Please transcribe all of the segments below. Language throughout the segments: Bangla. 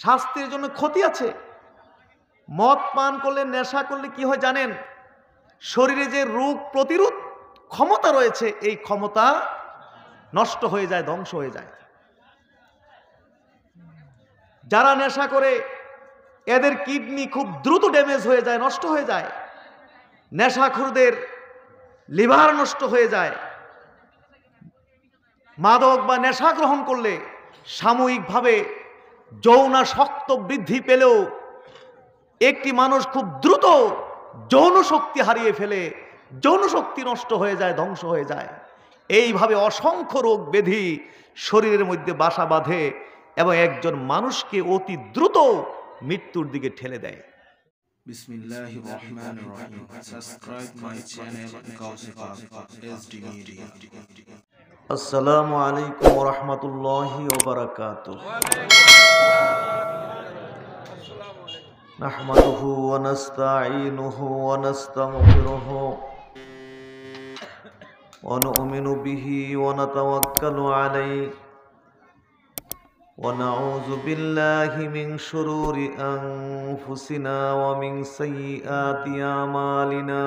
স্বাস্থ্যের জন্য ক্ষতি আছে। মদ পান করলে, নেশা করলে কি হয় জানেন? শরীরে যে রোগ প্রতিরোধ ক্ষমতা রয়েছে, এই ক্ষমতা নষ্ট হয়ে যায়, ধ্বংস হয়ে যায়। যারা নেশা করে এদের কিডনি খুব দ্রুত ড্যামেজ হয়ে যায়, নষ্ট হয়ে যায়। নেশাখোরদের লিভার নষ্ট হয়ে যায়। মাদক বা নেশা গ্রহণ করলে সাময়িকভাবে যৌনাসক্ত বৃদ্ধি পেলেও একটি মানুষ খুব দ্রুত যৌন শক্তি হারিয়ে ফেলে, যৌন শক্তি নষ্ট হয়ে যায়, ধ্বংস হয়ে যায়। এইভাবে অসংখ্য রোগ ব্যাধি শরীরের মধ্যে বাসা বাঁধে এবং একজন মানুষকে অতি দ্রুত মৃত্যুর দিকে ঠেলে দেয়। Bismillahir Rahmanir Rahim. Subscribe my channel Gausifa SD Media. আসসালামু আলাইকুম ওয়া রাহমাতুল্লাহি ওয়া বারাকাতুহু। নাহমাদুহু ওয়া নাস্তাঈনুহু ওয়া নাস্তাগফিরুহু ওয়া নু'মিনু বিহি ওয়া নাতাওয়াক্কালু আলাইহি ওয়া নাউযু বিল্লাহি মিন শুরুরি আনফুসিনা ওয়া মিন সাইয়্যাতি আমালিনা।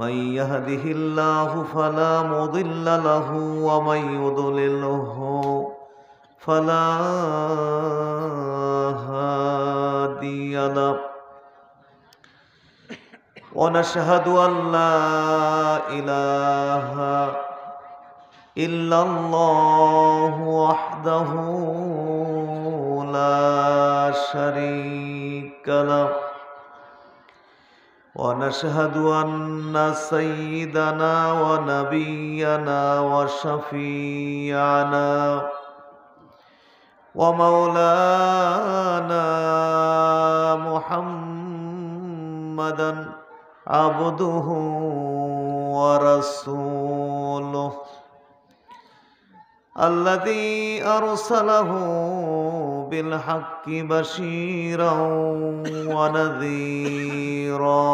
من يهده الله فلا مضل له ومن يضلله فلا هادي له ونشهد أن لا إله إلا الله وحده لا شريك له ونشهد أن سيدنا ونبينا وشفيعنا ومولانا محمدا عبده ورسوله الذي أرسله بالحق بشيرا ونذيرا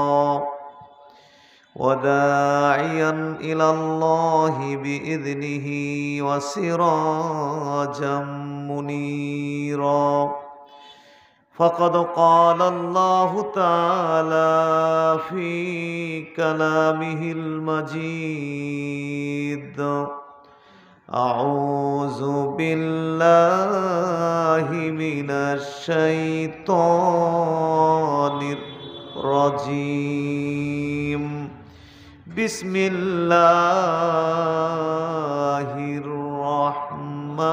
وداعيا إلى الله بإذنه وسراجا منيرا فقد قال الله تعالى في كلامه المجيد أعوذ بالله من الشيطان الرجيم بسم الله الرحمن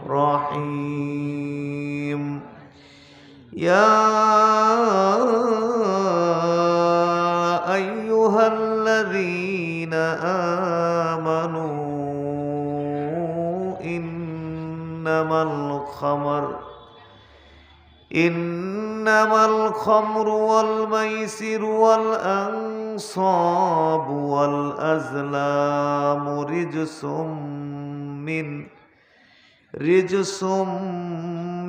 الرحيم يا أيها الذين آمنوا إنما الخمر والميسر والأنصاب والأزلام رجس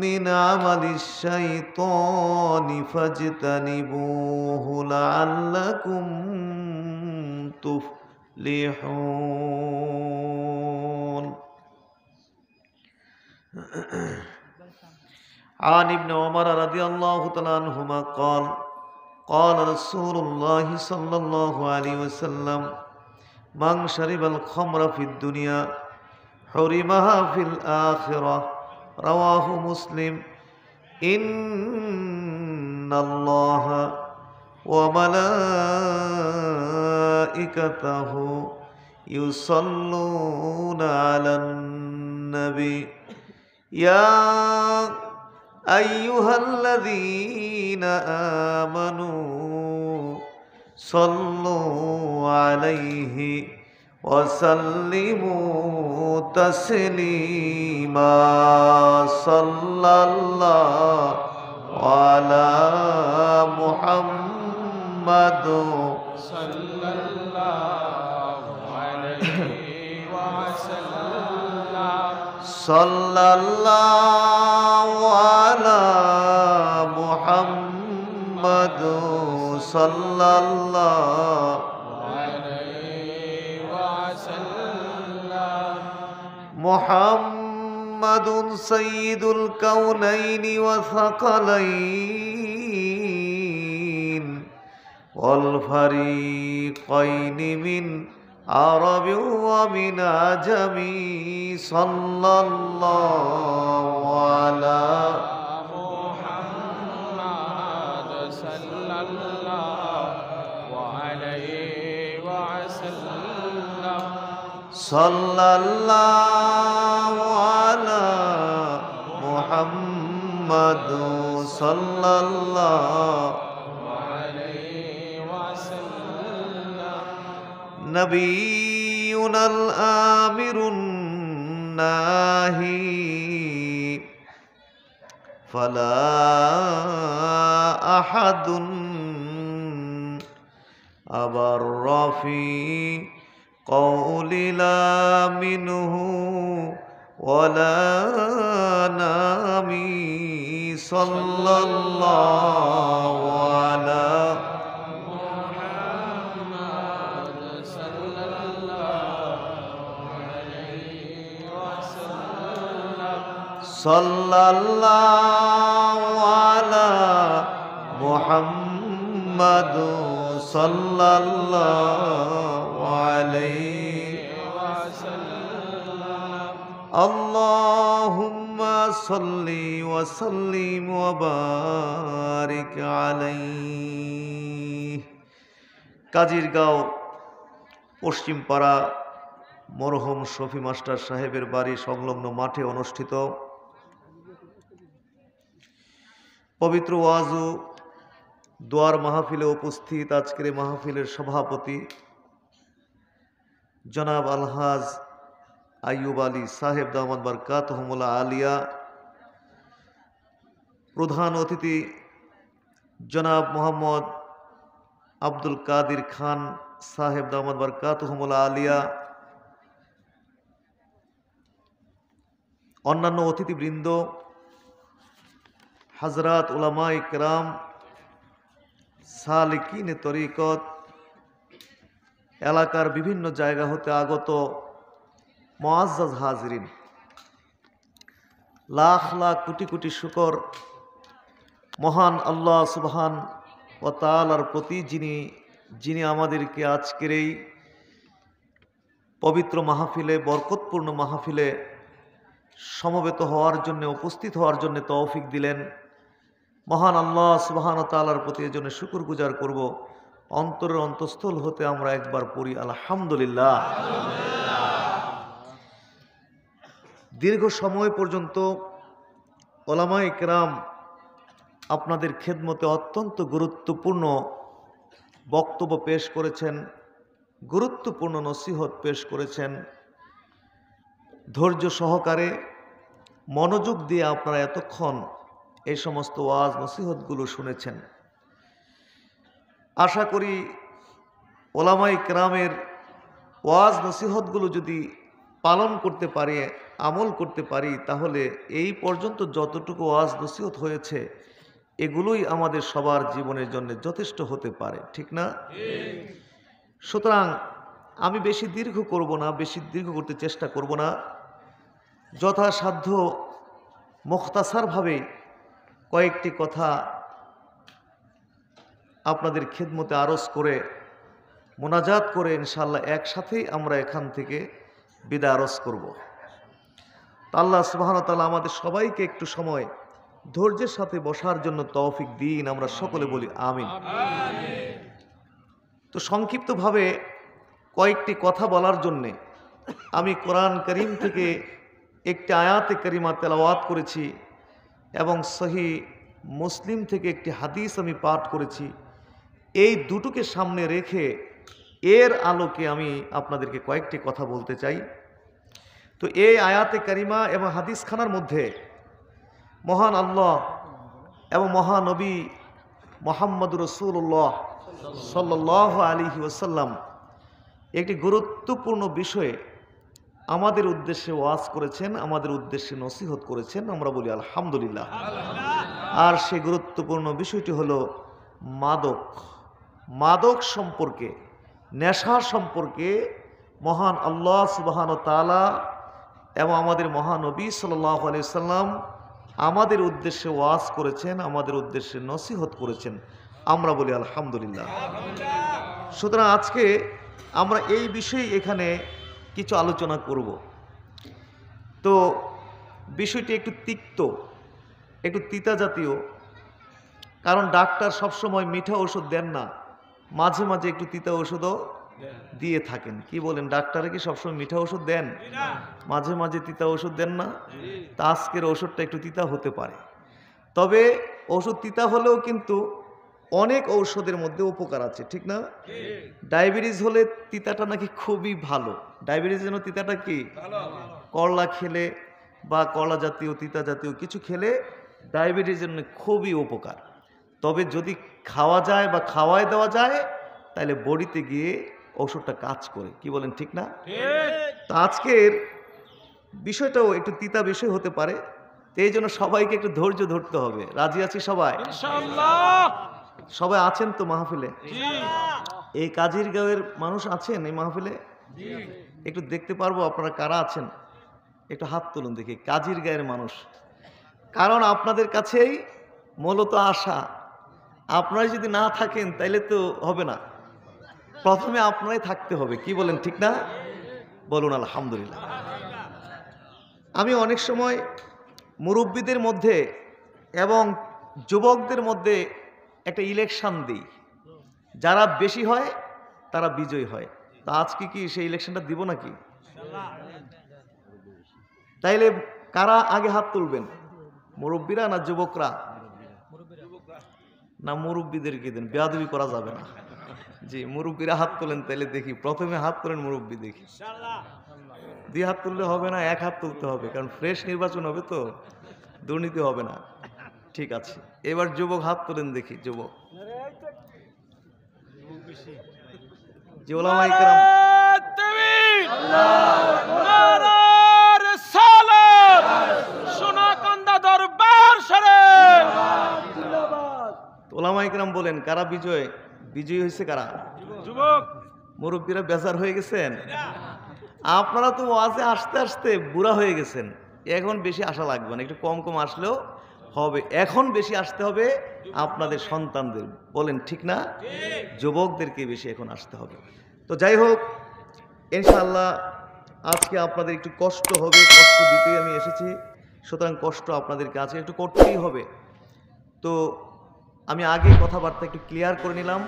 من عمل الشيطان فاجتنبوه لعلكم تفلحون. عن ابن عمر رضي الله تعالى عنهما قال رسول الله صلى الله عليه وسلم من شرب الخمر في الدنيا حرمها في الآخرة رواه مسلم. إن الله وملائكته يصلون على النبي يا أيها الذين آمنوا صلوا عليه وسلموا تسليما. صلى الله على محمد صلى الله عليه وسلم. صلى الله على محمد صلى الله عليه وسلم. محمد محمد سيد الكونين وثقلين والفريقين من عرب ومن عجم صلى الله على محمد صلى الله عليه وسلم صلى الله على محمد صلى الله عليه وسلم نبينا الآمر الناهي فلا أحد أبر في قول لا منه ولا نامي صلى الله على محمد صلى الله عليه وسلم صلى الله على محمد صلى الله عليه وسلم اللهم صل وسلم وبارك عليه কাজিরগাঁও পশ্চিমপাড়া মরহুম শফি মাস্টার সাহেবের বাড়ি সংলগ্ন মাঠে অনুষ্ঠিত পবিত্র ওয়াজ ও দোয়ার মাহফিলে উপস্থিত আজকের মাহফিলের সভাপতি জনাব আলহাজ আইয়ুব আলী সাহেব দামাত বারকাতুহুমুল্লাহ আলিয়া, প্রধান অতিথি জনাব মোহাম্মদ আব্দুল কাদির খান সাহেব দামাত বারকাতুহুমুল্লাহ আলিয়া, অন্যান্য অতিথিবৃন্দ, হযরত উলামায়ে কেরাম, সালিকিনে তরিকত, এলাকার বিভিন্ন জায়গা হতে আগত মুআজ্জাজ হাজিরিন, লাখ লাখ কোটি কোটি শুকর মহান আল্লাহ সুবহান ওয়া তাআলার প্রতি যিনি আমাদেরকে আজকের এই পবিত্র মাহফিলে, বরকতপূর্ণ মাহফিলে সমবেত হওয়ার জন্য, উপস্থিত হওয়ার জন্য তৌফিক দিলেন। মহান আল্লাহ সুবহান ওয়া তাআলার প্রতি এজন্য শুকরগুজার করব। অন্তরের অন্তঃস্থল হতে আমরা একবার পড়ি আলহামদুলিল্লাহ। দীর্ঘ সময় পর্যন্ত উলামায়ে কেরাম আপনাদের খেদমতে অত্যন্ত গুরুত্বপূর্ণ বক্তব্য পেশ করেছেন, গুরুত্বপূর্ণ নসিহত পেশ করেছেন। ধৈর্য সহকারে মনোযোগ দিয়ে আপনারা এতক্ষণ এই সমস্ত ওয়াজ নসিহতগুলো শুনেছেন। আশা করি উলামায়ে কেরামের ওয়াজ নসিহতগুলো যদি পালন করতে পারি, আমল করতে পারি, তাহলে এই পর্যন্ত যতটুকু ওয়াজ নসিহত হয়েছে এগুলোই আমাদের সবার জীবনের জন্য যথেষ্ট হতে পারে, ঠিক না? সুতরাং আমি বেশি দীর্ঘ করব না, বেশি দীর্ঘ করতে চেষ্টা করব না। যথাসাধ্য মুখতাসারভাবে কয়েকটি কথা আপনাদের খেদমতে আরজ করে, মোনাজাত করে ইনশাআল্লাহ একসাথেই আমরা এখান থেকে বিদায় আরজ করব। আল্লাহ সুবহানাহু ওয়া তাআলা আমাদের সবাইকে একটু সময় ধৈর্যের সাথে বসার জন্য তৌফিক দিন, আমরা সকলে বলি আমিন। তো সংক্ষিপ্তভাবে কয়েকটি কথা বলার জন্যে আমি কোরআন করিম থেকে একটি আয়াতে কারিমা তেলাওয়াত করেছি এবং সহিহ মুসলিম থেকে একটি হাদিস আমি পাঠ করেছি। এই দুটোকে সামনে রেখে এর আলোকে আমি আপনাদেরকে কয়েকটি কথা বলতে চাই। তো এই আয়াতে কারিমা এবং হাদিস খানার মধ্যে মহান আল্লাহ এবং মহানবী মুহাম্মদ রাসূলুল্লাহ সাল্লাল্লাহু আলাইহি ওয়াসাল্লাম একটি গুরুত্বপূর্ণ বিষয়ে আমাদের উদ্দেশ্যে ওয়াজ করেছেন, আমাদের উদ্দেশ্যে নসিহত করেছেন, আমরা বলি আলহামদুলিল্লাহ। আর সেই গুরুত্বপূর্ণ বিষয়টি হলো মাদক সম্পর্কে, নেশা সম্পর্কে মহান আল্লাহ সুবহানাহু ওয়া তাআলা এবং আমাদের মহানবী সাল্লাল্লাহু আলাইহি সাল্লাম আমাদের উদ্দেশ্যে ওয়াজ করেছেন, আমাদের উদ্দেশ্যে নসিহত করেছেন। আমরা বলি আলহামদুলিল্লাহ। সুতরাং আজকে আমরা এই বিষয়ে এখানে কিছু আলোচনা করব। তো বিষয়টি একটু তিক্ত, একটু তিতা জাতীয়, কারণ ডাক্তার সবসময় মিঠা ওষুধ দেন না, মাঝে মাঝে একটু তিতা ওষুধও দিয়ে থাকেন। কি বলেন, ডাক্তারে কি সবসময় মিঠা ওষুধ দেন? মাঝে মাঝে তিতা ওষুধ দেন না? তা আজকের ওষুধটা একটু তিতা হতে পারে। তবে ওষুধ তিতা হলেও কিন্তু অনেক ঔষধের মধ্যে উপকার আছে, ঠিক না? ডায়াবেটিস হলে তিতাটা নাকি খুবই ভালো। ডায়াবেটিস জন্য তিতাটা কি? করলা খেলে বা করলা জাতীয় তিতা জাতীয় কিছু খেলে ডায়াবেটিস জন্য খুবই উপকার। তবে যদি খাওয়া যায় বা খাওয়ায় দেওয়া যায় তাহলে বডিতে গিয়ে ওষুধটা কাজ করে। কি বলেন, ঠিক না? তো আজকের বিষয়টাও একটু তিতা বিষয় হতে পারে, তো এই জন্য সবাইকে একটু ধৈর্য ধরতে হবে। রাজি আছি সবাই? ইনশাআল্লাহ। সবাই আছেন তো মাহফিলে? এই কাজীর গাঁয়ের মানুষ আছেন এই মাহফিলে? একটু দেখতে পারবো আপনারা কারা আছেন? একটু হাত তুলুন দেখি, কাজীর গাঁয়ের মানুষ। কারণ আপনাদের কাছেই মূলত আশা। আপনারা যদি না থাকেন তাইলে তো হবে না, প্রথমে আপনারাই থাকতে হবে। কি বলেন, ঠিক না? বলুন আলহামদুলিল্লাহ। আমি অনেক সময় মুরব্বীদের মধ্যে এবং যুবকদের মধ্যে একটা ইলেকশন দিই, যারা বেশি হয় তারা বিজয়ী হয়। তা আজকে কি সেই ইলেকশনটা দিব নাকি? তাইলে কারা আগে হাত তুলবেন, মুরব্বীরা না যুবকরা? না মুরব্বীদেরকে দেন, বেয়াদবি করা যাবে না। জি, মুরব্বীরা হাত তোলেন, তাইলে দেখি। প্রথমে হাত তোলেন মুরব্বী, দেখি। দুই হাত তুললে হবে না, এক হাত তুলতে হবে, কারণ ফ্রেশ নির্বাচন হবে তো, দুর্নীতি হবে না। ঠিক আছে, এবার যুবক হাত তোলেন দেখি। যুবক, জি, ওলামায়ে কেরাম। ওলামায়ে কেরাম বলেন কারা বিজয়ী হয়েছে? কারা? যুবক। মুরব্বীরা বেজার হয়ে গেছেন। আপনারা তো ওয়াজে আসতে আসতে বুড়া হয়ে গেছেন, এখন বেশি আশা লাগবে না, একটু কম কম আসলেও হবে। এখন বেশি আসতে হবে আপনাদের সন্তানদের, বলেন ঠিক না? যুবকদেরকে বেশি এখন আসতে হবে। তো যাই হোক, ইনশাআল্লাহ আজকে আপনাদের একটু কষ্ট হবে, কষ্ট দিতেই আমি এসেছি, সুতরাং কষ্ট আপনাদেরকে আজকে একটু করতেই হবে। তো আমি আগে কথাবার্তা একটু ক্লিয়ার করে নিলাম।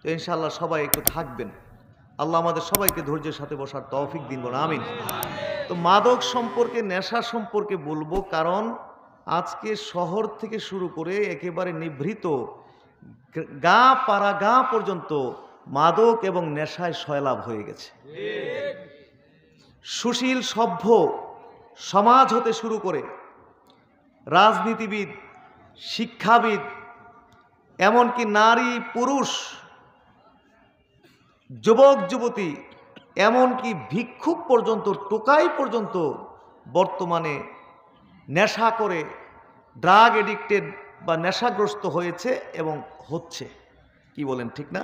তো ইনশাআল্লাহ সবাই একটু থাকবেন। আল্লাহ আমাদের সবাইকে ধৈর্যের সাথে বসার তৌফিক দিন, বলুন আমিন। তো মাদক সম্পর্কে, নেশা সম্পর্কে বলবো, কারণ আজকে শহর থেকে শুরু করে একেবারে নিভৃত গা পাড়া গা পর্যন্ত মাদক এবং নেশায় সয়লাভ হয়ে গেছে। সুশীল সভ্য সমাজ হতে শুরু করে রাজনীতিবিদ, শিক্ষাবিদ, এমনকি নারী পুরুষ, যুবক যুবতী, এমনকি ভিক্ষুক পর্যন্ত, টোকাই পর্যন্ত বর্তমানে নেশা করে ড্রাগ এডিক্টেড বা নেশাগ্রস্ত হয়েছে এবং হচ্ছে। কি বলেন, ঠিক না?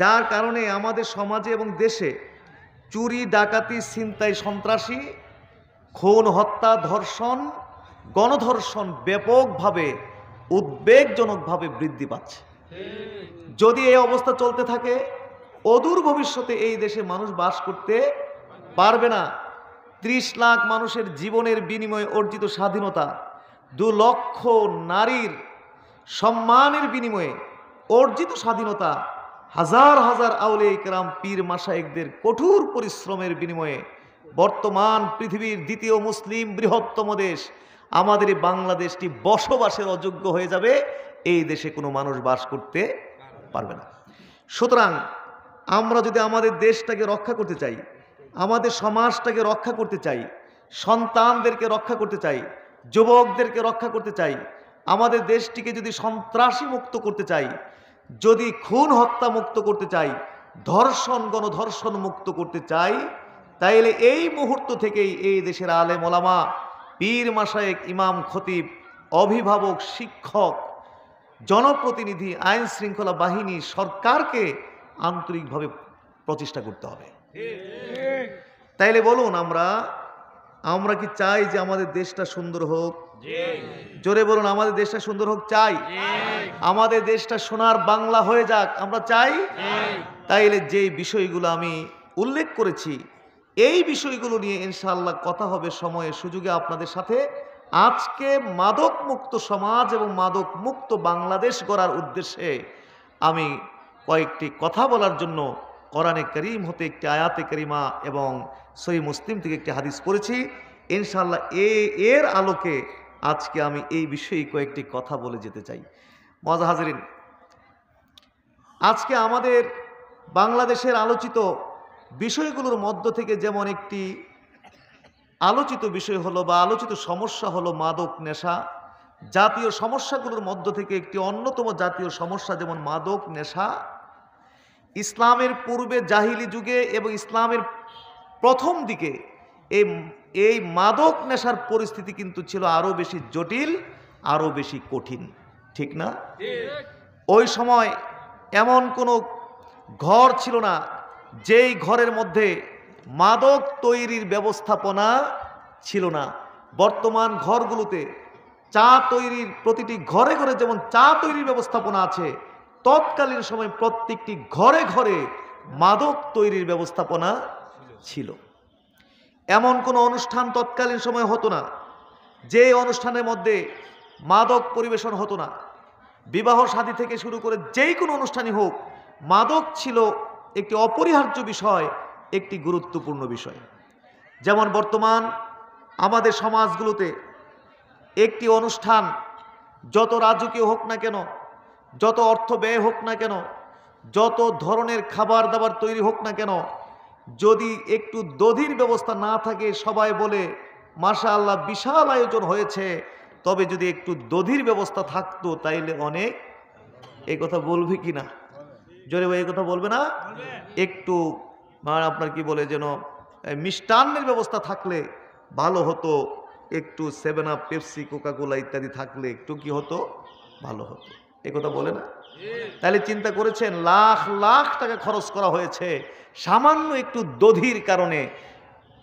যার কারণে আমাদের সমাজে এবং দেশে চুরি, ডাকাতি, ছিনতাই, সন্ত্রাসী, খুন, হত্যা, ধর্ষণ, গণধর্ষণ ব্যাপকভাবে, উদ্বেগজনকভাবে বৃদ্ধি পাচ্ছে। যদি এই অবস্থা চলতে থাকে, অদূর ভবিষ্যতে এই দেশে মানুষ বাস করতে পারবে না। 30 লাখ মানুষের জীবনের বিনিময়ে অর্জিত স্বাধীনতা, 2 লক্ষ নারীর সম্মানের বিনিময়ে অর্জিত স্বাধীনতা, হাজার হাজার আউলিয়া কেরাম, পীর মাশায়েখদের কঠোর পরিশ্রমের বিনিময়ে বর্তমান পৃথিবীর দ্বিতীয় মুসলিম বৃহত্তম দেশ আমাদের এই বাংলাদেশটি বসবাসের অযোগ্য হয়ে যাবে। এই দেশে কোনো মানুষ বাস করতে পারবে না। সুতরাং আমরা যদি আমাদের দেশটাকে রক্ষা করতে চাই, আমাদের সমাজটাকে রক্ষা করতে চাই, সন্তানদেরকে রক্ষা করতে চাই, যুবকদেরকে রক্ষা করতে চাই, আমাদের দেশটিকে যদি সন্ত্রাসী মুক্ত করতে চাই, যদি খুন হত্যা মুক্ত করতে চাই, ধর্ষণ, গণধর্ষণ মুক্ত করতে চাই, তাইলে এই মুহূর্ত থেকেই এই দেশের আলেম ওলামা, পীর মাশায়েখ, ইমাম খতিব, অভিভাবক, শিক্ষক, জনপ্রতিনিধি, আইন শৃঙ্খলা বাহিনী, সরকারকে আন্তরিকভাবে প্রচেষ্টা করতে হবে। তাইলে বলুন, আমরা আমরা কি চাই যে আমাদের দেশটা সুন্দর হোক? জোরে বলুন, আমাদের দেশটা সুন্দর হোক চাই? আমাদের দেশটা সোনার বাংলা হয়ে যাক আমরা চাই? তাইলে যে বিষয়গুলো আমি উল্লেখ করেছি এই বিষয়গুলো নিয়ে ইনশাআল্লাহ কথা হবে সময়ে সুযোগে আপনাদের সাথে। আজকে মাদক মুক্ত সমাজ এবং মাদক মুক্ত বাংলাদেশ গড়ার উদ্দেশ্যে আমি কয়েকটি কথা বলার জন্য কোরআনে কারীম হতে একটি আয়াতে কারিমা এবং সহিহ মুসলিম থেকে একটি হাদিস পড়েছি। ইনশাআল্লাহ এর আলোকে আজকে আমি এই বিষয়ে কয়েকটি কথা বলে যেতে চাই। মজা হাজরিন, আজকে আমাদের বাংলাদেশের আলোচিত বিষয়গুলোর মধ্য থেকে যেমন একটি আলোচিত বিষয় হলো বা আলোচিত সমস্যা হলো মাদক নেশা। জাতীয় সমস্যাগুলোর মধ্য থেকে একটি অন্যতম জাতীয় সমস্যা যেমন মাদক নেশা। ইসলামের পূর্বে জাহিলি যুগে এবং ইসলামের প্রথম দিকে এই মাদক নেশার পরিস্থিতি কিন্তু ছিল আরও বেশি জটিল, আরও বেশি কঠিন, ঠিক না? ওই সময় এমন কোনো ঘর ছিল না যেই ঘরের মধ্যে মাদক তৈরির ব্যবস্থাপনা ছিল না। বর্তমান ঘরগুলোতে চা তৈরির প্রতিটি ঘরে ঘরে যেমন চা তৈরির ব্যবস্থাপনা আছে, তৎকালীন সময় প্রত্যেকটি ঘরে ঘরে মাদক তৈরির ব্যবস্থাপনা ছিল। এমন কোনো অনুষ্ঠান তৎকালীন সময় হতো না যে অনুষ্ঠানের মধ্যে মাদক পরিবেশন হতো না। বিবাহ শাদী থেকে শুরু করে যেই কোনো অনুষ্ঠানই হোক, মাদক ছিল একটি অপরিহার্য বিষয়, একটি গুরুত্বপূর্ণ বিষয়। যেমন বর্তমান আমাদের সমাজগুলোতে একটি অনুষ্ঠান যত রাজকীয় হোক না কেন, যত অর্থ ব্যয় হোক না কেন, যত ধরনের খাবার দাবার তৈরি হোক না কেন, যদি একটু দধির ব্যবস্থা না থাকে সবাই বলে মাশাআল্লাহ বিশাল আয়োজন হয়েছে, তবে যদি একটু দধির ব্যবস্থা থাকতো তাইলে অনেক। এই কথা বলবে কি না? জোরে ভাই এই কথা বলবে না? একটু আপনার কি বলে যেন মিষ্টান্নের ব্যবস্থা থাকলে ভালো হতো, একটু 7 আপ, পেপসি, কোকাকোলা ইত্যাদি থাকলে একটু কি হতো, ভালো হতো। এই কথা বলে না? তাহলে চিন্তা করেছেন লাখ লাখ টাকা খরচ করা হয়েছে সামান্য একটু দধির কারণে।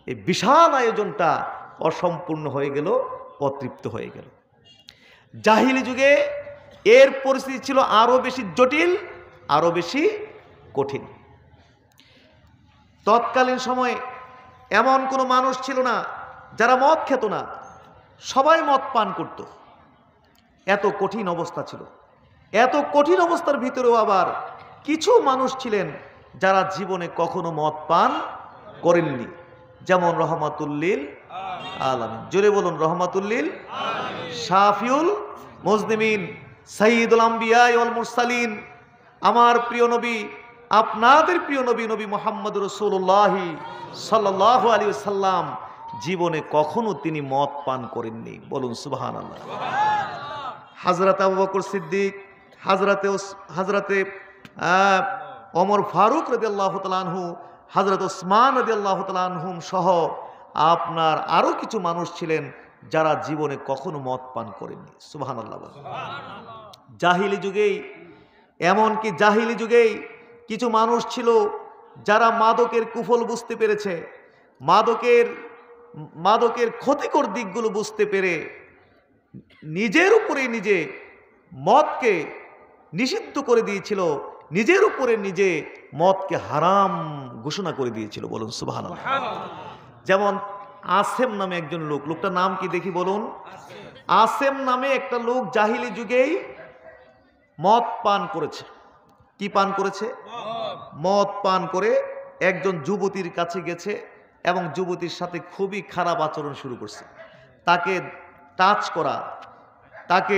এই বিশাল আয়োজনটা অসম্পূর্ণ হয়ে গেল, অতৃপ্ত হয়ে গেল। জাহিলি যুগে এর পরিস্থিতি ছিল আরো বেশি জটিল, আরো বেশি কঠিন। তৎকালীন সময়ে এমন কোনো মানুষ ছিল না যারা মদ খেত না, সবাই মদ পান করত। এত কঠিন অবস্থা ছিল। এত কঠিন অবস্থার ভিতরেও আবার কিছু মানুষ ছিলেন যারা জীবনে কখনো মদ পান করেননি, যেমন রহমাতুল্লিল আলামিন। জোরে বলুন রহমাতুল্লিল, শাফিউল মুজনিমিন, সাইয়্যিদুল আম্বিয়া ওয়াল মুরসালিন, আমার প্রিয় নবী, আপনাদের প্রিয় নবী, নবী মুহাম্মদ রাসূলুল্লাহ সাল্লাল্লাহু আলাইহি ওয়াসাল্লাম জীবনে কখনো তিনি মদ পান করেননি। বলুন সুবহানাল্লাহ। হযরত আবু বকর সিদ্দিক, হযরতে ওমর ফারুক রাদিয়াল্লাহু তাআলা আনহু, হযরত ওসমান রাদিয়াল্লাহু তাআলা আনহুম সহ আপনার আরো কিছু মানুষ ছিলেন যারা জীবনে কখনো মদ পান করেননি। সুবহানাল্লাহ। জাহিলি যুগেই, এমনকি জাহিলি যুগেই কিছু মানুষ ছিল যারা মাদকের কুফল বুঝতে পেরেছে, মাদকের ক্ষতিকর দিকগুলো বুঝতে পেরে নিজের উপরে নিজে মদকে নিষিদ্ধ করে দিয়েছিল, নিজের উপরে নিজে মদকে হারাম ঘোষণা করে দিয়েছিল। বলুন সুবহানাল্লাহ। যেমন আসেম নামে একজন লোক, লোকটার নাম কি দেখি বলুন? আসেম নামে একটা লোক জাহিলি যুগেই মদ পান করেছে। কি পান করেছে? মদ পান করে একজন যুবতীর কাছে গেছে এবং যুবতীর সাথে খুবই খারাপ আচরণ শুরু করছে। তাকে টাচ করা, তাকে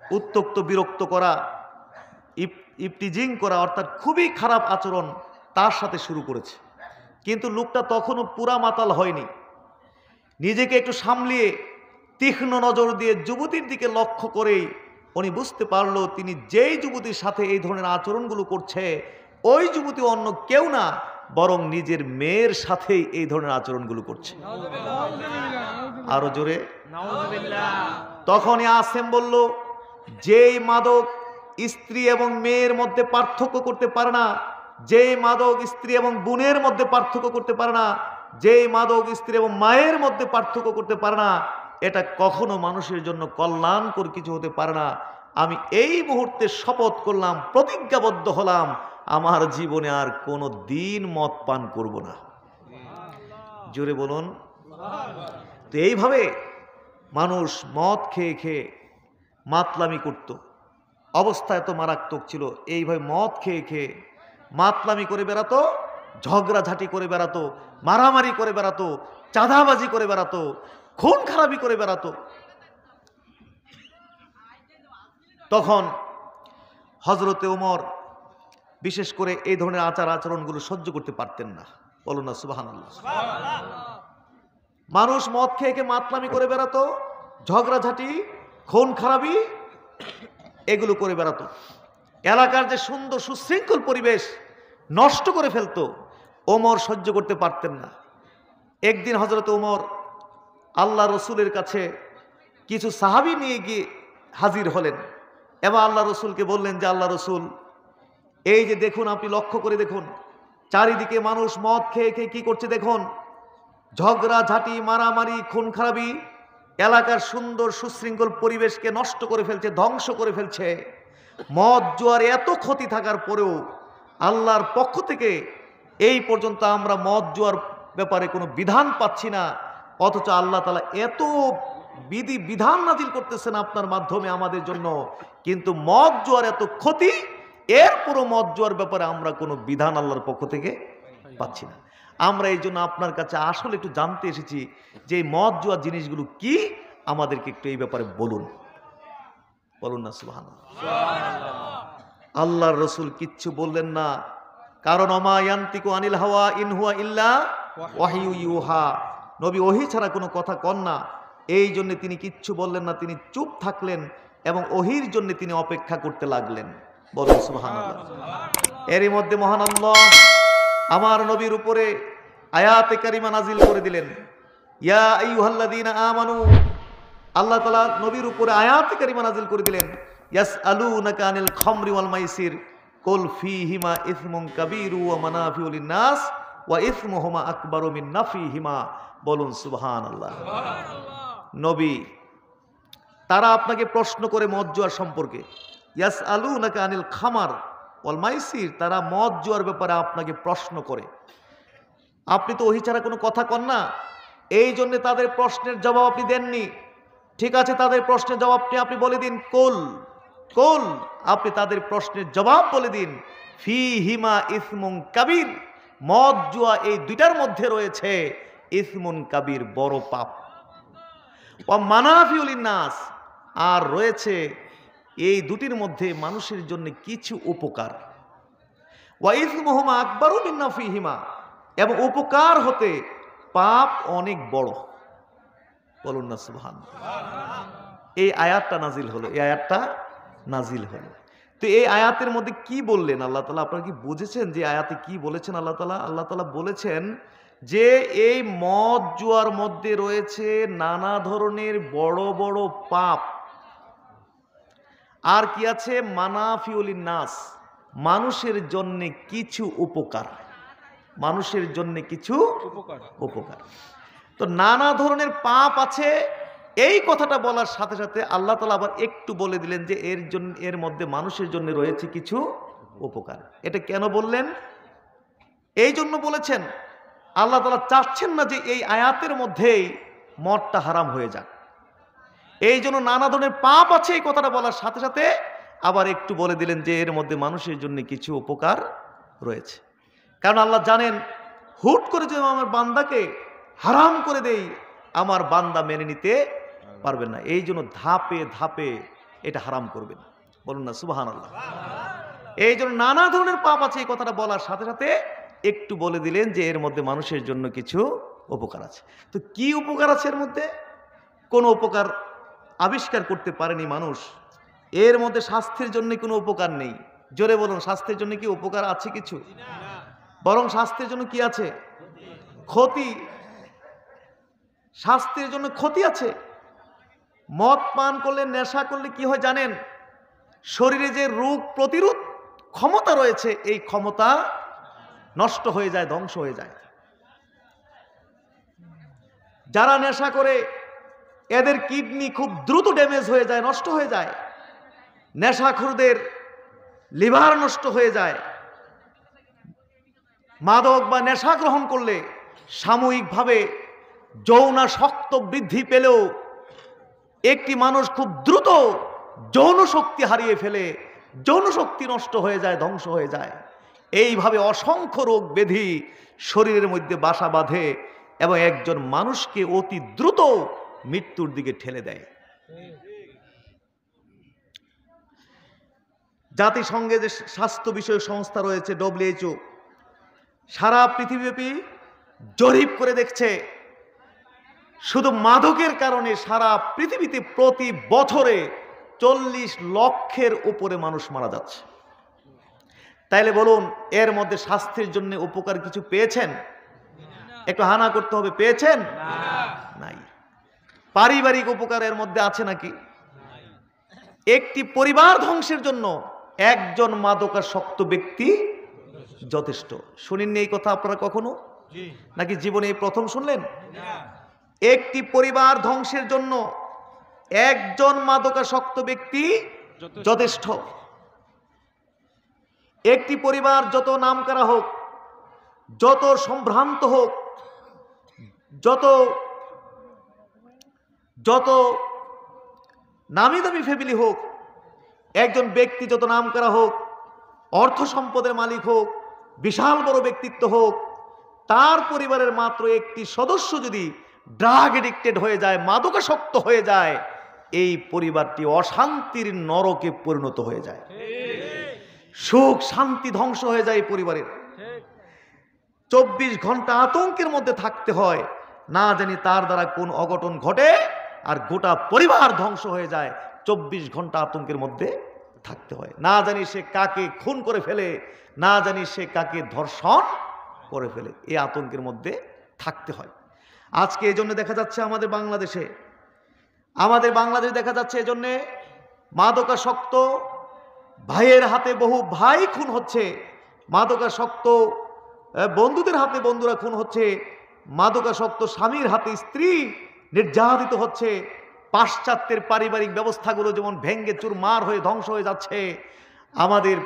উত্তক্ত বিরক্ত করা, ইপটিজিং করা, অর্থাৎ খুবই খারাপ আচরণ তার সাথে শুরু করেছে। কিন্তু লোকটা তখনও পুরা মাতাল হয়নি। নিজেকে একটু সামলিয়ে তীক্ষ্ণ নজর দিয়ে যুবতীর দিকে লক্ষ্য করেই উনি বুঝতে পারলো তিনি যেই যুবতীর সাথে এই ধরনের আচরণগুলো করছে ওই যুবতী অন্য কেউ না, বরং নিজের মেয়ের সাথেই এই ধরনের আচরণগুলো করছে। আরো জোরে তখনই আসেম বলল, যেই মাদক স্ত্রী এবং মেয়ের মধ্যে পার্থক্য করতে পারে না, যেই মাদক স্ত্রী এবং বোনের মধ্যে পার্থক্য করতে পারে না, যেই মাদক স্ত্রী এবং মায়ের মধ্যে পার্থক্য করতে পারে না, এটা কখনো মানুষের জন্য কল্যাণকর কিছু হতে পারে না। আমি এই মুহূর্তে শপথ করলাম, প্রতিজ্ঞাবদ্ধ হলাম, আমার জীবনে আর কোনো দিন মদ পান করব না। জোরে বলুন। তো এইভাবে মানুষ মদ খেয়ে খেয়ে মাতলামি করত, অবস্থা এত মারাত্মক ছিল। এইভাবে মদ খেয়ে খেয়ে মাতলামি করে বেড়াতো, ঝগড়াঝাটি করে বেড়াতো, মারামারি করে বেড়াতো, চাঁদাবাজি করে বেড়াতো, খুন খারাপি করে বেড়াতো। তখন হযরতে ওমর বিশেষ করে এই ধরনের আচার আচরণগুলো সহ্য করতে পারতেন না। বলুন না সুবহানাল্লাহ। মানুষ মদ খেয়ে খেয়ে মাতলামি করে বেড়াতো, ঝগড়াঝাটি, খুন খারাপি এগুলো করে বেড়াতো। এলাকার যে সুন্দর সুশৃঙ্খল পরিবেশ নষ্ট করে ফেলতো। ওমর সহ্য করতে পারতেন না। একদিন হযরত ওমর আল্লাহ রসুলের কাছে কিছু সাহাবী নিয়ে গিয়ে হাজির হলেন এবং আল্লাহ রসুলকে বললেন যে, আল্লাহ রসুল, এই যে দেখুন, আপনি লক্ষ্য করে দেখুন, চারিদিকে মানুষ মদ খেয়ে খেয়ে কি করছে দেখুন, ঝগড়া ঝাঁটি, মারামারি, খুন খারাপি, এলাকার সুন্দর সুশৃঙ্খল পরিবেশকে নষ্ট করে ফেলছে, ধ্বংস করে ফেলছে। মদ জুয়ার এত ক্ষতি থাকার পরেও আল্লাহর পক্ষ থেকে এই পর্যন্ত আমরা মদ জুয়ার ব্যাপারে কোনো বিধান পাচ্ছি না, অথচ আল্লাহ তাআলা এত বিধান নাজিল করতেছেন আপনার মাধ্যমে আমাদের জন্য, কিন্তু মদ জুয়ার এত ক্ষতি, এর পুরো মদ জুয়ার ব্যাপারে আমরা কোনো বিধান আল্লাহর পক্ষ থেকে পাচ্ছি না। আমরা এই জন্য আপনার কাছে আসলে একটু জানতে এসেছি যে এই মদ জুয়ার জিনিসগুলো কি, আমাদেরকে একটু এই ব্যাপারে বলুন। বলুন না সুবহানাল্লাহ। আল্লাহর রসুল কিচ্ছু বললেন না, কারণ ওমা ইয়ান্তিকু আনিল হাওয়া ইন হুয়া ইল্লা ওয়াহয়ু ইউহা। নবী ওহী ছাড়া কোনো কথা কন না, এই জন্য তিনি কিচ্ছু বললেন না, তিনি চুপ থাকলেন এবং ওহীর জন্য তিনি অপেক্ষা করতে লাগলেন। বলুন সুবহানাল্লাহ। এরই মধ্যে মহান আল্লাহ আমার নবীর উপরে আয়াতে কারিমা নাজিল করে দিলেন। ইয়া আইয়ুহাল্লাযীনা আমানু, আল্লাহ তাআলা নবীর উপরে আয়াতে কারিমা নাজিল করে দিলেন, ইয়াসআলুনাকা আনিল খামরি ওয়াল মাইসির কুল ফীহিমা ইসমুন কাবীরু ওয়া মানাফিউ লিন-নাস ওয়া ইসমুহুমা আকবারু মিন নাফিহিমা। বলুন সুবহানাল্লাহ। নবী, তারা আপনাকে প্রশ্ন করে মদ জুয়ার সম্পর্কে, ইয়াসআলুনাকা আনিল খামার ওয়াল মাইসির, তারা মদ জুয়ার ব্যাপারে আপনাকে প্রশ্ন করে। আপনি তো ওহী ছাড়া কোনো কথা কন না, এই জন্য তাদের প্রশ্নের জবাব আপনি দেননি। ঠিক আছে, তাদের প্রশ্নের জবাবটি আপনি বলে দিন, কুল, আপনি তাদের প্রশ্নের জবাব বলে দিন, ফীহিমা ইসমুন কাবীর, মদ জুয়া এই দুইটার মধ্যে রয়েছে ইসমুন কাবীর, বড় পাপ, ওয়া মানাফিউ লিন-নাস, আর রয়েছে এই দুটির মধ্যে মানুষের জন্য কিছু উপকার, ওয়া ইসমুহুমা আকবারু মিন নাফিহিমা, এবং উপকার হতে পাপ অনেক বড়। বলুন না সুবহানাল্লাহ। এই আয়াতটা নাজিল হলো, এই আয়াতটা নাজিল হলো। তো এই আয়াতের মধ্যে কি বললেন আল্লাহ তাআলা? আপনারা কি বুঝেছেন যে আয়াতে কি বলেছেন আল্লাহ তাআলা? আল্লাহ তাআলা বলেছেন যে এই মদ জুয়ার মধ্যে রয়েছে নানা ধরনের বড় বড় পাপ, আর কি আছে, মানাফিউল লিন-নাস, মানুষের জন্য কিছু উপকার, মানুষের জন্য কিছু উপকার। তো নানা ধরনের পাপ আছে, এই কথাটা বলার সাথে সাথে আল্লাহ তাআলা আবার একটু বলে দিলেন যে এর মধ্যে মানুষের জন্য রয়েছে কিছু উপকার। এটা কেন বললেন? এই জন্য বলেছেন, আল্লাহ তাআলা চাচ্ছেন না যে এই আয়াতের মধ্যেই মদটা হারাম হয়ে যাক। এই জন্য নানা ধরনের পাপ আছে এই কথাটা বলার সাথে সাথে আবার একটু বলে দিলেন যে এর মধ্যে মানুষের জন্য কিছু উপকার রয়েছে। কারণ আল্লাহ জানেন, হুট করে যদি আমার বান্দাকে হারাম করে দেই, আমার বান্দা মেনে নিতে পারবেন না, এই জন্য ধাপে ধাপে এটা হারাম করবেন। বলুন না সুবহানাল্লাহ। এই জন্য নানা ধরনের পাপ আছে এই কথাটা বলার সাথে সাথে একটু বলে দিলেন যে এর মধ্যে মানুষের জন্য কিছু উপকার আছে। তো কি উপকার আছে এর মধ্যে? কোনো উপকার আবিষ্কার করতে পারেনি মানুষ। এর মধ্যে স্বাস্থ্যের জন্য কোনো উপকার নেই। জোরে বলুন, স্বাস্থ্যের জন্য কি উপকার আছে কিছু? বরং স্বাস্থ্যের জন্য কি আছে? ক্ষতি। স্বাস্থ্যের জন্য ক্ষতি আছে। মদ পান করলে, নেশা করলে কি হয় জানেন? শরীরে যে রোগ প্রতিরোধ ক্ষমতা রয়েছে, এই ক্ষমতা নষ্ট হয়ে যায়, ধ্বংস হয়ে যায়। যারা নেশা করে এদের কিডনি খুব দ্রুত ড্যামেজ হয়ে যায়, নষ্ট হয়ে যায়। নেশাখোরদের লিভার নষ্ট হয়ে যায়। মাদক বা নেশা গ্রহণ করলে সাময়িকভাবে যৌনাসক্ত বৃদ্ধি পেলেও একটি মানুষ খুব দ্রুত যৌন শক্তি হারিয়ে ফেলে, যৌন শক্তি নষ্ট হয়ে যায়, ধ্বংস হয়ে যায়। এইভাবে অসংখ্য রোগ ব্যাধি শরীরের মধ্যে বাসা বাঁধে এবং একজন মানুষকে অতি দ্রুত মৃত্যুর দিকে ঠেলে দেয়। জাতিসংঘে যে স্বাস্থ্য বিষয়ক সংস্থা রয়েছে WHO, সারা পৃথিবীব্যাপী জরিপ করে দেখছে শুধু মাদকের কারণে সারা পৃথিবীতে প্রতি বছরে 40 লক্ষের উপরে মানুষ মারা যাচ্ছে। তাইলে বলুন, এর মধ্যে স্বাস্থ্যের জন্য উপকার কিছু পেয়েছেন? একটু হানা করতে হবে, পেয়েছেন? নাই। পারিবারিক উপকার এর মধ্যে আছে নাকি? একটি পরিবার ধ্বংসের জন্য একজন মাদকাসক্ত ব্যক্তি যথেষ্ট। শুনেননি এই কথা আপনারা কখনো? নাকি জীবনে এই প্রথম শুনলেন? একটি পরিবার ধ্বংসের জন্য একজন মাদকাসক্ত ব্যক্তি যথেষ্ট। একটি পরিবার যত নামকরা হোক, যত সম্ভ্রান্ত হোক, যত নামি দামি ফ্যামিলি হোক, একজন ব্যক্তি যত নামকরা হোক, অর্থ সম্পদের মালিক হোক, বিশাল বড় ব্যক্তিত্ব হোক, তার পরিবারের মাত্র একটি সদস্য যদি ড্রাগ এডিক্টেড হয়ে যায়, মাদকাসক্ত হয়ে যায়, এই পরিবারটি অশান্তির নরকে পরিণত হয়ে যায়। সুখ শান্তি ধ্বংস হয়ে যায় এই পরিবারের। 24 ঘন্টা আতঙ্কের মধ্যে থাকতে হয়, না জানি তার দ্বারা কোন অঘটন ঘটে আর গোটা পরিবার ধ্বংস হয়ে যায়। 24 ঘন্টা আতঙ্কের মধ্যে থাকতে হয়, না জানি সে কাকে খুন করে ফেলে, না জানি সে কাকে ধর্ষণ করে ফেলে, এই আতঙ্কের মধ্যে থাকতে হয়। আজকে এই জন্য দেখা যাচ্ছে আমাদের বাংলাদেশে দেখা যাচ্ছে এজন্য মাদকাসক্ত ভাইয়ের হাতে বহু ভাই খুন হচ্ছে, মাদকাসক্ত বন্ধুদের হাতে বন্ধুরা খুন হচ্ছে, মাদকাসক্ত স্বামীর হাতে স্ত্রী নির্যাতিত হচ্ছে। পাশ্চাত্যের পারিবারিক ব্যবস্থাগুলো যেমন ভেঙ্গে চুরমার হয়ে ধ্বংস হয়ে যাচ্ছে, আমাদের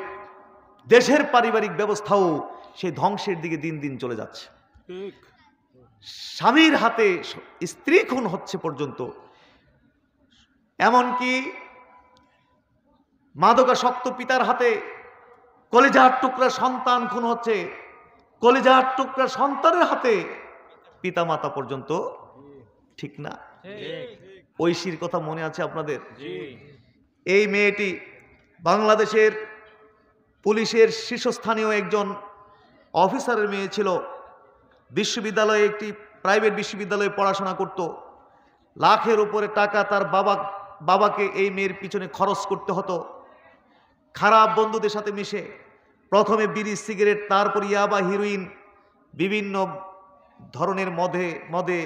দেশের পারিবারিক ব্যবস্থাও সেই ধ্বংসের দিকে দিন দিন চলে যাচ্ছে। স্বামীর হাতে স্ত্রী খুন হচ্ছে পর্যন্ত, এমনকি মাদকাসক্ত পিতার হাতে কলিজার টুকরা সন্তান খুন হচ্ছে, কলিজার টুকরা সন্তানের হাতে পিতামাতা পর্যন্ত। ঠিক না? ঐশীর কথা মনে আছে আপনাদের? এই মেয়েটি বাংলাদেশের পুলিশের শীর্ষস্থানীয় একজন অফিসারের মেয়ে ছিল। বিশ্ববিদ্যালয়ে, একটি প্রাইভেট বিশ্ববিদ্যালয়ে পড়াশোনা করত। লাখের উপরে টাকা তার বাবাকে এই মেয়ের পিছনে খরচ করতে হতো। খারাপ বন্ধুদের সাথে মিশে প্রথমে বিড়ি সিগারেট, তারপর ইয়াবা, হিরোইন, বিভিন্ন ধরনের মদে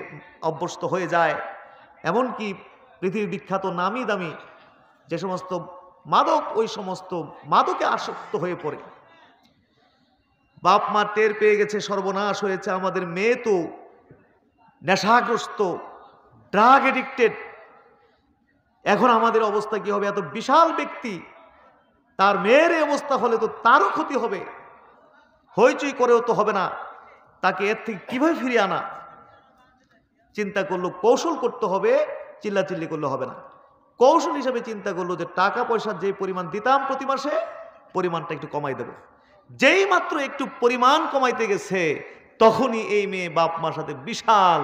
অভ্যস্ত হয়ে যায়। এমনকি পৃথিবী বিখ্যাত নামি দামি যে সমস্ত মাদক, ওই সমস্ত মাদকে আসক্ত হয়ে পড়ে। বাপ মা টের পেয়ে গেছে, সর্বনাশ হয়েছে, আমাদের মেয়ে তো নেশাগ্রস্ত, ড্রাগ এডিক্টেড, এখন আমাদের অবস্থা কি হবে? এত বিশাল ব্যক্তি, তার মেয়ের এই অবস্থা হলে তো তারও ক্ষতি হবে, হইচই করেও তো হবে না, তাকে এর থেকে কিভাবে ফিরিয়ে আনা? চিন্তা করলো কৌশল করতে হবে, চিল্লাচিল্লি করলে হবে না। কৌশল হিসাবে চিন্তা করলো যে টাকা পয়সা যে পরিমাণ দিতাম প্রতি মাসে, পরিমাণটা একটু কমাই দেব। যেই মাত্র একটু পরিমাণ কমাইতে গেছে, তখনই এই মেয়ে বাপ মার সাথে বিশাল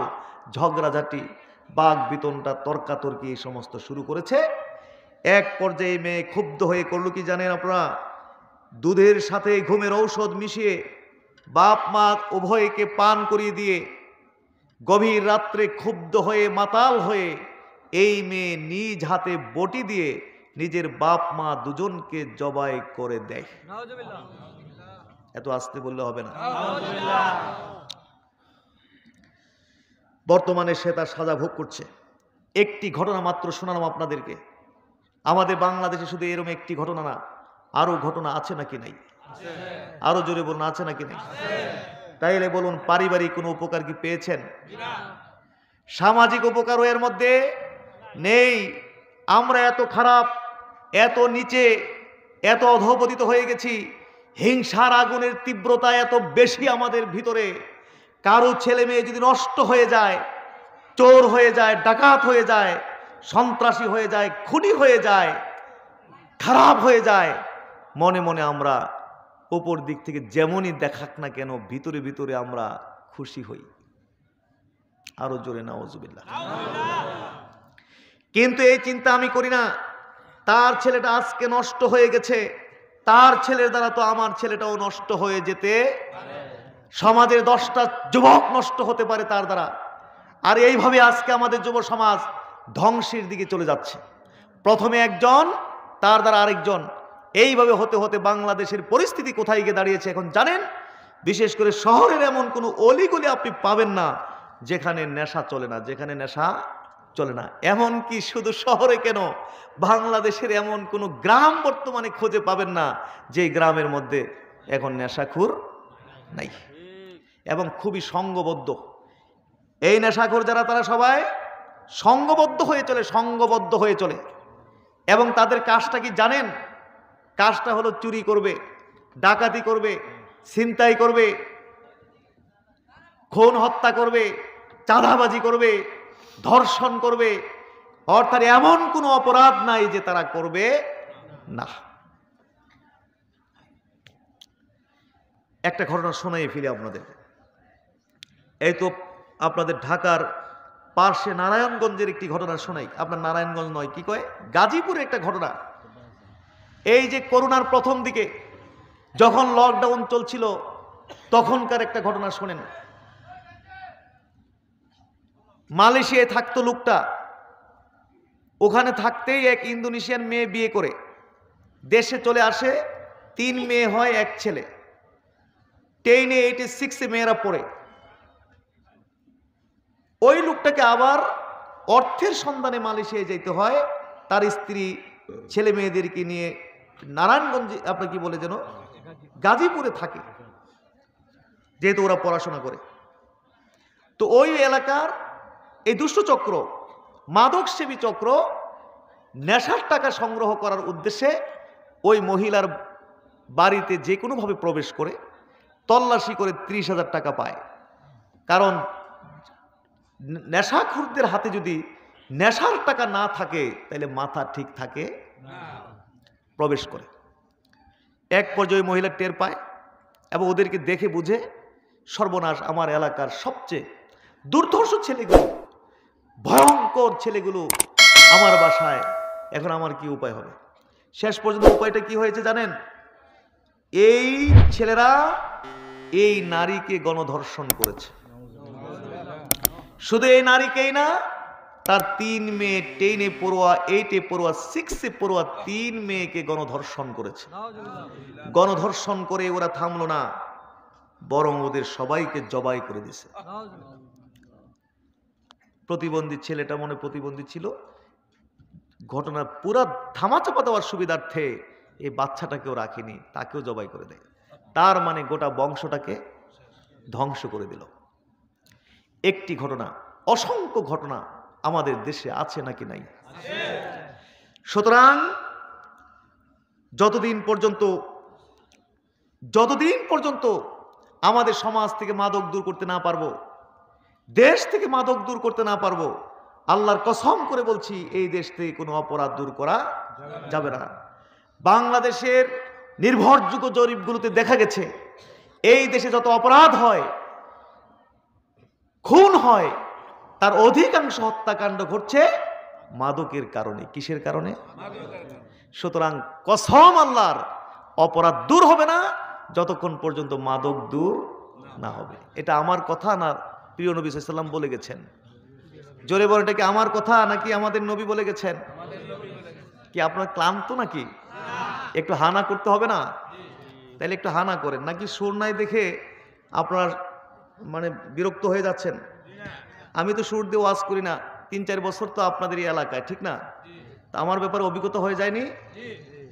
ঝগড়াঝাটি, বাঘ বিতনটা, তর্কাতর্কি এই সমস্ত শুরু করেছে। এক পর্যায়ে মেয়ে ক্ষুব্ধ হয়ে করলো কি জানেন আপনারা? দুধের সাথে ঘুমের ঔষধ মিশিয়ে বাপ মা উভয়কে পান করিয়ে দিয়ে গভীর রাত্রে ক্ষুব্ধ হয়ে মাতাল হয়ে এই মেয়ে নিজ হাতে বটি দিয়ে নিজের বাপ মা দুজনকে জবাই করে দেয়। এত আস্তে বললে হবে না। বর্তমানে সে তার সাজা ভোগ করছে। একটি ঘটনা মাত্র শোনালাম আপনাদেরকে। আমাদের বাংলাদেশে শুধু এরকম একটি ঘটনা না, আরো ঘটনা আছে নাকি নাই? আরো জোরে বলুন, আছে নাকি নাই? তাইলে বলুন, পারিবারিক কোনো উপকার কি পেয়েছেন? সামাজিক উপকারও এর মধ্যে নেই। আমরা এত খারাপ, এত নিচে, এত অধঃপতিত হয়ে গেছি, হিংসার আগুনের তীব্রতা এত বেশি আমাদের ভিতরে। কারো ছেলে মেয়ে যদি নষ্ট হয়ে যায়, চোর হয়ে যায়, ডাকাত হয়ে যায়, সন্ত্রাসী হয়ে যায়, খুনি হয়ে যায়, খারাপ হয়ে যায়, মনে মনে আমরা উপর দিক থেকে যেমনই দেখাক না কেন ভিতরে ভিতরে আমরা খুশি হই। আরো জোরে নাউজুবিল্লাহ। কিন্তু এই চিন্তা আমি করি না, তার ছেলেটা আজকে নষ্ট হয়ে গেছে, তার ছেলের দ্বারা তো আমার ছেলেটাও নষ্ট হয়ে যেতে, সমাজের 10টা যুবক নষ্ট হতে পারে তার দ্বারা। আর এইভাবে আজকে আমাদের যুব সমাজ ধ্বংসের দিকে চলে যাচ্ছে। প্রথমে একজন, তার দ্বারা আরেকজন, এইভাবে হতে হতে বাংলাদেশের পরিস্থিতি কোথায় গিয়ে দাঁড়িয়েছে এখন জানেন? বিশেষ করে শহরের এমন কোনো অলিগলি আপনি পাবেন না যেখানে নেশা চলে না, যেখানে নেশা চলে না। এমন কি শুধু শহরে কেন, বাংলাদেশের এমন কোনো গ্রাম বর্তমানে খুঁজে পাবেন না যে গ্রামের মধ্যে এখন নেশাখোর নাই, এবং খুবই সঙ্গবদ্ধ। এই নেশাখোর যারা, তারা সবাই সঙ্গবদ্ধ হয়ে চলে, সঙ্গবদ্ধ হয়ে চলে। এবং তাদের কাজটা কি জানেন? কাজটা হলো চুরি করবে, ডাকাতি করবে, ছিনতাই করবে, খুন হত্যা করবে, চাঁদাবাজি করবে, ধর্ষণ করবে। অর্থাৎ এমন কোনো অপরাধ নাই যে তারা করবে না। একটা ঘটনা শোনাই ফিরে আপনাদের। এই তো আপনাদের ঢাকার পার্শ্বে নারায়ণগঞ্জের একটি ঘটনা শোনাই। আপনার নারায়ণগঞ্জ নয়, কি কয়, গাজীপুরের একটা ঘটনা। এই যে করোনার প্রথম দিকে যখন লকডাউন চলছিল তখনকার একটা ঘটনা শোনেন। মালয়েশিয়ায় থাকতো লোকটা, ওখানে থাকতেই এক ইন্দোনেশিয়ান মেয়ে বিয়ে করে দেশে চলে আসে। 3 মেয়ে হয়, 1 ছেলে। 10 8 6 মেয়েরা পড়ে। ওই লোকটাকে আবার অর্থের সন্ধানে মালয়েশিয়ায় যেতে হয়, তার স্ত্রী ছেলে মেয়েদেরকে নিয়ে নারায়ণগঞ্জে, আপনার কি বলে যেন, গাজীপুরে থাকে, যেহেতু ওরা পড়াশোনা করে। তো ওই এলাকার এই দুষ্ট চক্র, মাদক সেবী চক্র, নেশার টাকা সংগ্রহ করার উদ্দেশ্যে ওই মহিলার বাড়িতে যে কোনোভাবে প্রবেশ করে তল্লাশি করে 30,000 টাকা পায়। কারণ নেশাখোরদের হাতে যদি নেশার টাকা না থাকে তাহলে মাথা ঠিক থাকে না, প্রবেশ করে। এক পর্যায়ে মহিলা টের পায় এবং ওদেরকে দেখে বুঝে, সর্বনাশ, আমার এলাকার সবচেয়ে দুর্ধর্ষ ছেলেগুলো, ভয়ঙ্কর ছেলেগুলো আমার বাসায়, এখন আমার কি উপায় হবে? শেষ পর্যন্ত উপায়টা কি হয়েছে জানেন? এই ছেলেরা এই নারীকে গণধর্ষণ করেছে। শুধু এই নারীকেই না, তার 3 মেয়ে, 10 পড়ুয়া, 8 পড়ুয়া, 6 পড়ুয়া 3 মেয়েকে গণধর্ষণ করেছে। গণধর্ষণ করে ওরা থামলো না, বরং ওদের সবাইকে জবাই করে দিছে। প্রতিবন্ধী ছেলেটা মনে প্রতিবন্ধী ছিল, ঘটনা পুরা ধামাচাপা দেওয়ার সুবিধার্থে এই বাচ্চাটাকেও রাখেনি, তাকেও জবাই করে দেয়। তার মানে গোটা বংশটাকে ধ্বংস করে দিল। একটি ঘটনা, অসংখ্য ঘটনা আমাদের দেশে আছে নাকি নাই? সুতরাং যতদিন পর্যন্ত আমাদের সমাজ থেকে মাদক দূর করতে না পারবো, দেশ থেকে মাদক দূর করতে না পারবো, আল্লাহর কসম করে বলছি এই দেশ থেকে কোনো অপরাধ দূর করা যাবে না। বাংলাদেশের নির্ভরযোগ্য জরিপগুলোতে দেখা গেছে এই দেশে যত অপরাধ হয়, খুন হয়, তার অধিকাংশ হত্যাকাণ্ড ঘটছে মাদকের কারণে। কিসের কারণে? সুতরাং কসম আল্লাহর, অপরাধ দূর হবে না যতক্ষণ পর্যন্ত মাদক দূর না হবে। এটা আমার কথা না, প্রিয় নবী সাল্লাল্লাহু আলাইহি ওয়াসাল্লাম বলে গেছেন। জোরে বলেন, এটা কি আমার কথা নাকি আমাদের নবী বলে গেছেন? কি আপনার ক্লান্ত নাকি? একটু হানা করতে হবে না? তাহলে একটু হানা করেন। নাকি সুর নাই দেখে আপনার মানে বিরক্ত হয়ে যাচ্ছেন? আমি তো সুর দিয়ে ওয়াজ করি না, 3-4 বছর তো আপনাদের এই এলাকায়, ঠিক না? তা আমার ব্যাপারে অভিজ্ঞতা হয়ে যায়নি?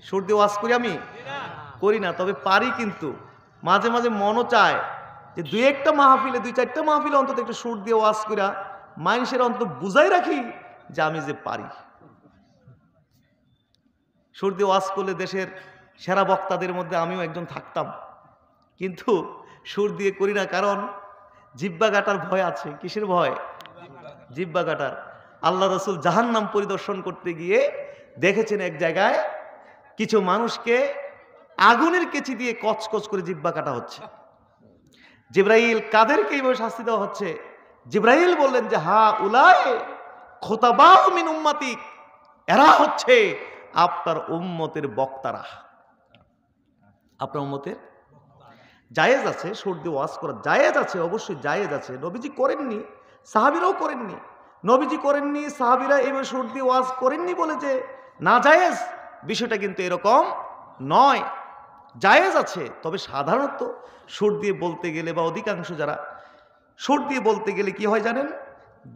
সুর দিয়ে ওয়াজ করি আমি? করি না, তবে পারি। কিন্তু মাঝে মাঝে মনও চায় যে 2-1টা মাহফিলে, 2-4টা মাহফিলে অন্তত একটু সুর দিয়ে ওয়াজ করা মানুষের অন্তত বুঝাই রাখি যে আমি যে পারি। সুর দিয়ে ওয়াজ করলে দেশের সেরা বক্তাদের মধ্যে আমিও একজন থাকতাম, কিন্তু সুর দিয়ে করি না, কারণ জিব্বা কাটার ভয় আছে। কিসের ভয়? জিব্বা কাটার। আল্লাহ রাসূল জাহান্নাম পরিদর্শন করতে গিয়ে দেখেছেন এক জায়গায় কিছু মানুষকে আগুনের কেচি দিয়ে কচকচ করে জিব্বা কাটা হচ্ছে। জিবরাইল কাদেরকে এইভাবে শাস্তি দেওয়া হচ্ছে? জিবরাইল বললেন যে হা উলায়ে খোতাবাউ মিন উম্মতিক, এরা হচ্ছে আপনার উম্মতের বক্তারা। আপনার উম্মতের জায়েজ আছে সুর দিয়ে ওয়াজ করা, জায়েজ আছে, অবশ্যই জায়েজ আছে। নবীজি করেননি, সাহাবীরাও করেননি। নবীজি করেননি, সাহাবীরা এইভাবে সুর দিয়ে ওয়াজ করেননি বলে যে না জায়েজ, বিষয়টা কিন্তু এরকম নয়। জায়েজ আছে, তবে সাধারণত সুর দিয়ে বলতে গেলে বা অধিকাংশ যারা সুর দিয়ে বলতে গেলে কি হয় জানেন,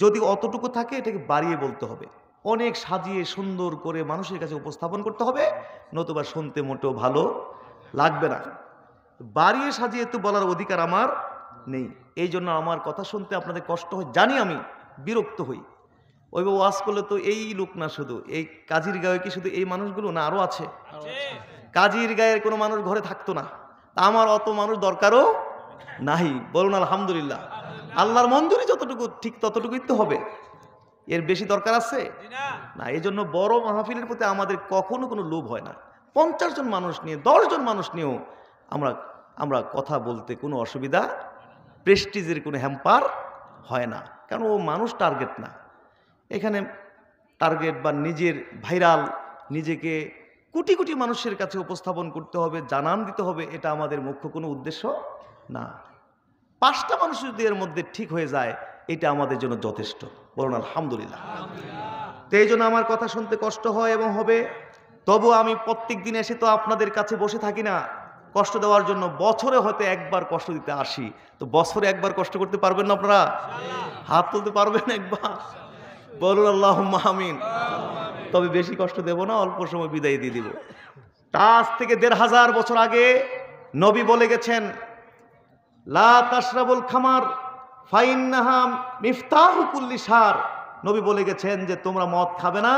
যদি অতটুকু থাকে এটাকে বাড়িয়ে বলতে হবে, অনেক সাজিয়ে সুন্দর করে মানুষের কাছে উপস্থাপন করতে হবে, নতুবা শুনতে মোটেও ভালো লাগবে না। বাড়িয়ে সাজিয়ে তো বলার অধিকার আমার নেই। এই জন্য আমার কথা শুনতে আপনাদের কষ্ট হয় জানি, আমি বিরক্ত হই। ওইভাবে ওয়াজ করলে তো এই লোক না, শুধু এই কাজীর গায়ে কি শুধু এই মানুষগুলো না, আরও আছে। কাজীর গায়ের কোনো মানুষ ঘরে থাকতো না, তা আমার অত মানুষ দরকারও নাই। বলুন আলহামদুলিল্লাহ। আল্লাহর মঞ্জুরি যতটুকু ঠিক ততটুকুই তো হবে, এর বেশি দরকার আছে না। এই জন্য বড় মাহফিলের প্রতি আমাদের কখনো কোনো লোভ হয় না। 50 জন মানুষ নিয়ে 10 জন মানুষ নিয়েও আমরা কথা বলতে কোনো অসুবিধা, প্রেস্টিজের কোনো হ্যাম্পার হয় না, কারণ ও মানুষ টার্গেট না। এখানে টার্গেট বা নিজের ভাইরাল, নিজেকে কোটি কোটি মানুষের কাছে উপস্থাপন করতে হবে, জানান দিতে হবে, এটা আমাদের মুখ্য কোনো উদ্দেশ্য না। 5টা মানুষ যদি এর মধ্যে ঠিক হয়ে যায়, এটা আমাদের জন্য যথেষ্ট। বলুন আলহামদুলিল্লাহ। তো এই জন্য আমার কথা শুনতে কষ্ট হয় এবং হবে, তবু আমি প্রত্যেক দিন এসে তো আপনাদের কাছে বসে থাকি না কষ্ট দেওয়ার জন্য। বছরে হয়তো একবার কষ্ট দিতে আসি, তো বছরে একবার কষ্ট করতে পারবেন না আপনারা? হাত তুলতে পারবেন একবার? বলুন আল্লাহুম্মা আমিন। তবে বেশি কষ্ট দেব না, অল্প সময় বিদায় দিয়ে দিব। আজ থেকে 1500 বছর আগে নবী বলে গেছেন, লা তাশরাবুল খামার ফাইন্নাহা মিফতাহু কুল্লি শার। নবী বলে গেছেন যে তোমরা মদ খাবে না,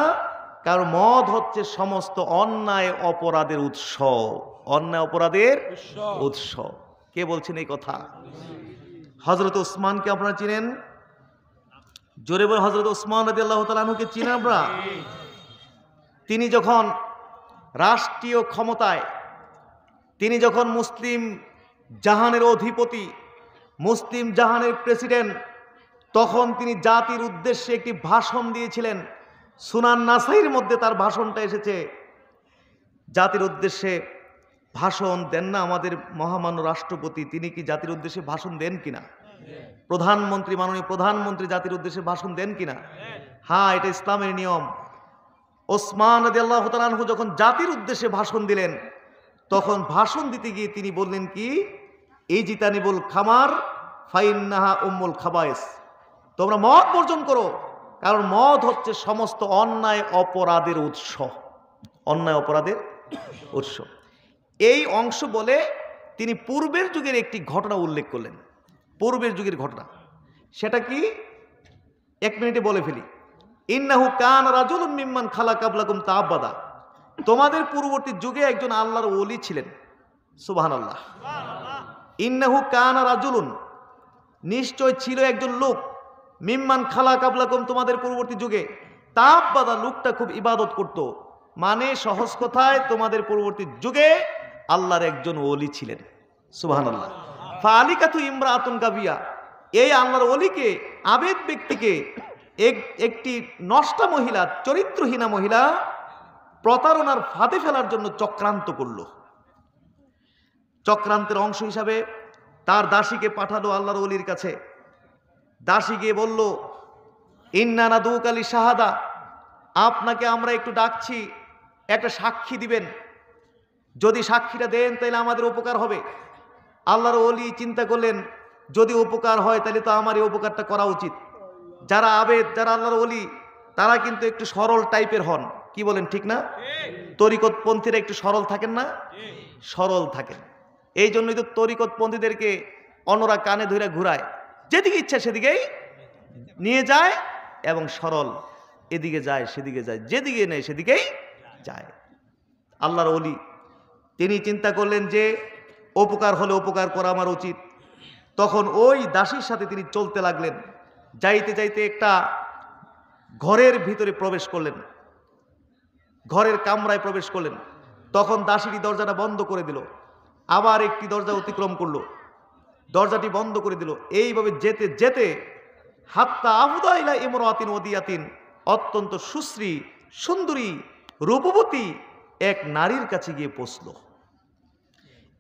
কারণ মদ হচ্ছে সমস্ত অন্যায় অপরাধের উৎস। অন্যায় অপরাধের উৎস। কে বলছেন এই কথা? হযরত উসমানকে আপনারা চিনেন? জোরে বলে হযরত উসমান রাদিয়াল্লাহু তাআলা আনহুকে চিনেন আপনারা? তিনি যখন রাষ্ট্রীয় ক্ষমতায়, তিনি যখন মুসলিম জাহানের অধিপতি, মুসলিম জাহানের প্রেসিডেন্ট, তখন তিনি জাতির উদ্দেশ্যে একটি ভাষণ দিয়েছিলেন। সুনান নাসাইর মধ্যে তার ভাষণটা এসেছে। জাতির উদ্দেশ্যে ভাষণ দেন না আমাদের মহামান্য রাষ্ট্রপতি? তিনি কি জাতির উদ্দেশ্যে ভাষণ দেন কিনা? প্রধানমন্ত্রী, মাননীয় প্রধানমন্ত্রী জাতির উদ্দেশ্যে ভাষণ দেন কিনা? হ্যাঁ, এটা ইসলামের নিয়ম। ওসমান রাদিয়াল্লাহু তাআলা আনহু যখন জাতির উদ্দেশ্যে ভাষণ দিলেন, তখন ভাষণ দিতে গিয়ে তিনি বললেন কি, ইজতানিবুল খামার ফাইন্নাহা উম্মুল খাবায়েস। তোমরা মদ বর্জন করো, কারণ মদ হচ্ছে সমস্ত অন্যায় অপরাধের উৎস। অন্যায় অপরাধের উৎস। এই অংশ বলে তিনি পূর্বের যুগের একটি ঘটনা উল্লেখ করলেন। পূর্বের যুগের ঘটনা, সেটা কি 1 মিনিটে বলে ফেলি। ইন্নাহু কানা রাজুলুম মিম্মান খালা কাবলাকুম তাআব্বাদা। তোমাদের পূর্ববর্তী যুগে একজন আল্লাহর ওলি ছিলেন। সুবহানাল্লাহ। ইন্নাহু কানা রাজুলুন, নিশ্চয় ছিল একজন লোক, মিম্মান খালা কাবলাকুম, তোমাদের পূর্ববর্তী যুগে, তাআব্বাদা, লোকটা খুব ইবাদত করত। মানে সহজ কথায় তোমাদের পূর্ববর্তী যুগে আল্লাহর একজন ওলি ছিলেন। সুবহানাল্লাহ। ফালিকাতু ইমরাতুন গাবিয়া, এই আল্লাহর ওলিকে, আবেদ ব্যক্তিকে একটি নষ্টা মহিলা, চরিত্রহীনা মহিলা প্রতারণার ফাঁদে ফেলার জন্য চক্রান্ত করল। চক্রান্তের অংশ হিসাবে তার দাসীকে পাঠালো আল্লাহর ওলির কাছে। দাসী গিয়ে বলল, ইন্না নাদুকা লিশাহাদা, আপনাকে আমরা একটু ডাকছি, একটা সাক্ষী দিবেন। যদি সাক্ষীটা দেন তাহলে আমাদের উপকার হবে। আল্লাহর ওলি চিন্তা করলেন, যদি উপকার হয় তাহলে তো আমার এই উপকারটা করা উচিত। যারা আবেদ, যারা আল্লাহর ওলি, তারা কিন্তু একটু সরল টাইপের হন। কি বলেন, ঠিক না? তরিকতপন্থীরা একটু সরল থাকেন না? সরল থাকেন। এই জন্যই তো তরিকতপন্থীদেরকে অন্যরা কানে ধরে ঘুরায়, যেদিকে ইচ্ছা সেদিকেই নিয়ে যায় এবং সরল, এদিকে যায় সেদিকে যায়, যেদিকে নেয় সেদিকেই যায়। আল্লাহর ওলি তিনি চিন্তা করলেন যে উপকার হলে উপকার করা আমার উচিত। তখন ওই দাসীর সাথে তিনি চলতে লাগলেন। যাইতে যাইতে একটা ঘরের ভিতরে প্রবেশ করলেন, ঘরের কামরায় প্রবেশ করলেন। তখন দাসীটি দরজাটা বন্ধ করে দিল, আবার একটি দরজা অতিক্রম করলো, দরজাটি বন্ধ করে দিল। এইভাবে যেতে যেতে হাত্তা আফদা ইলা ইমরাতিন ওদিয়াতিন, অত্যন্ত সুশ্রী সুন্দরী রূপবতী এক নারীর কাছে গিয়ে পৌঁছল।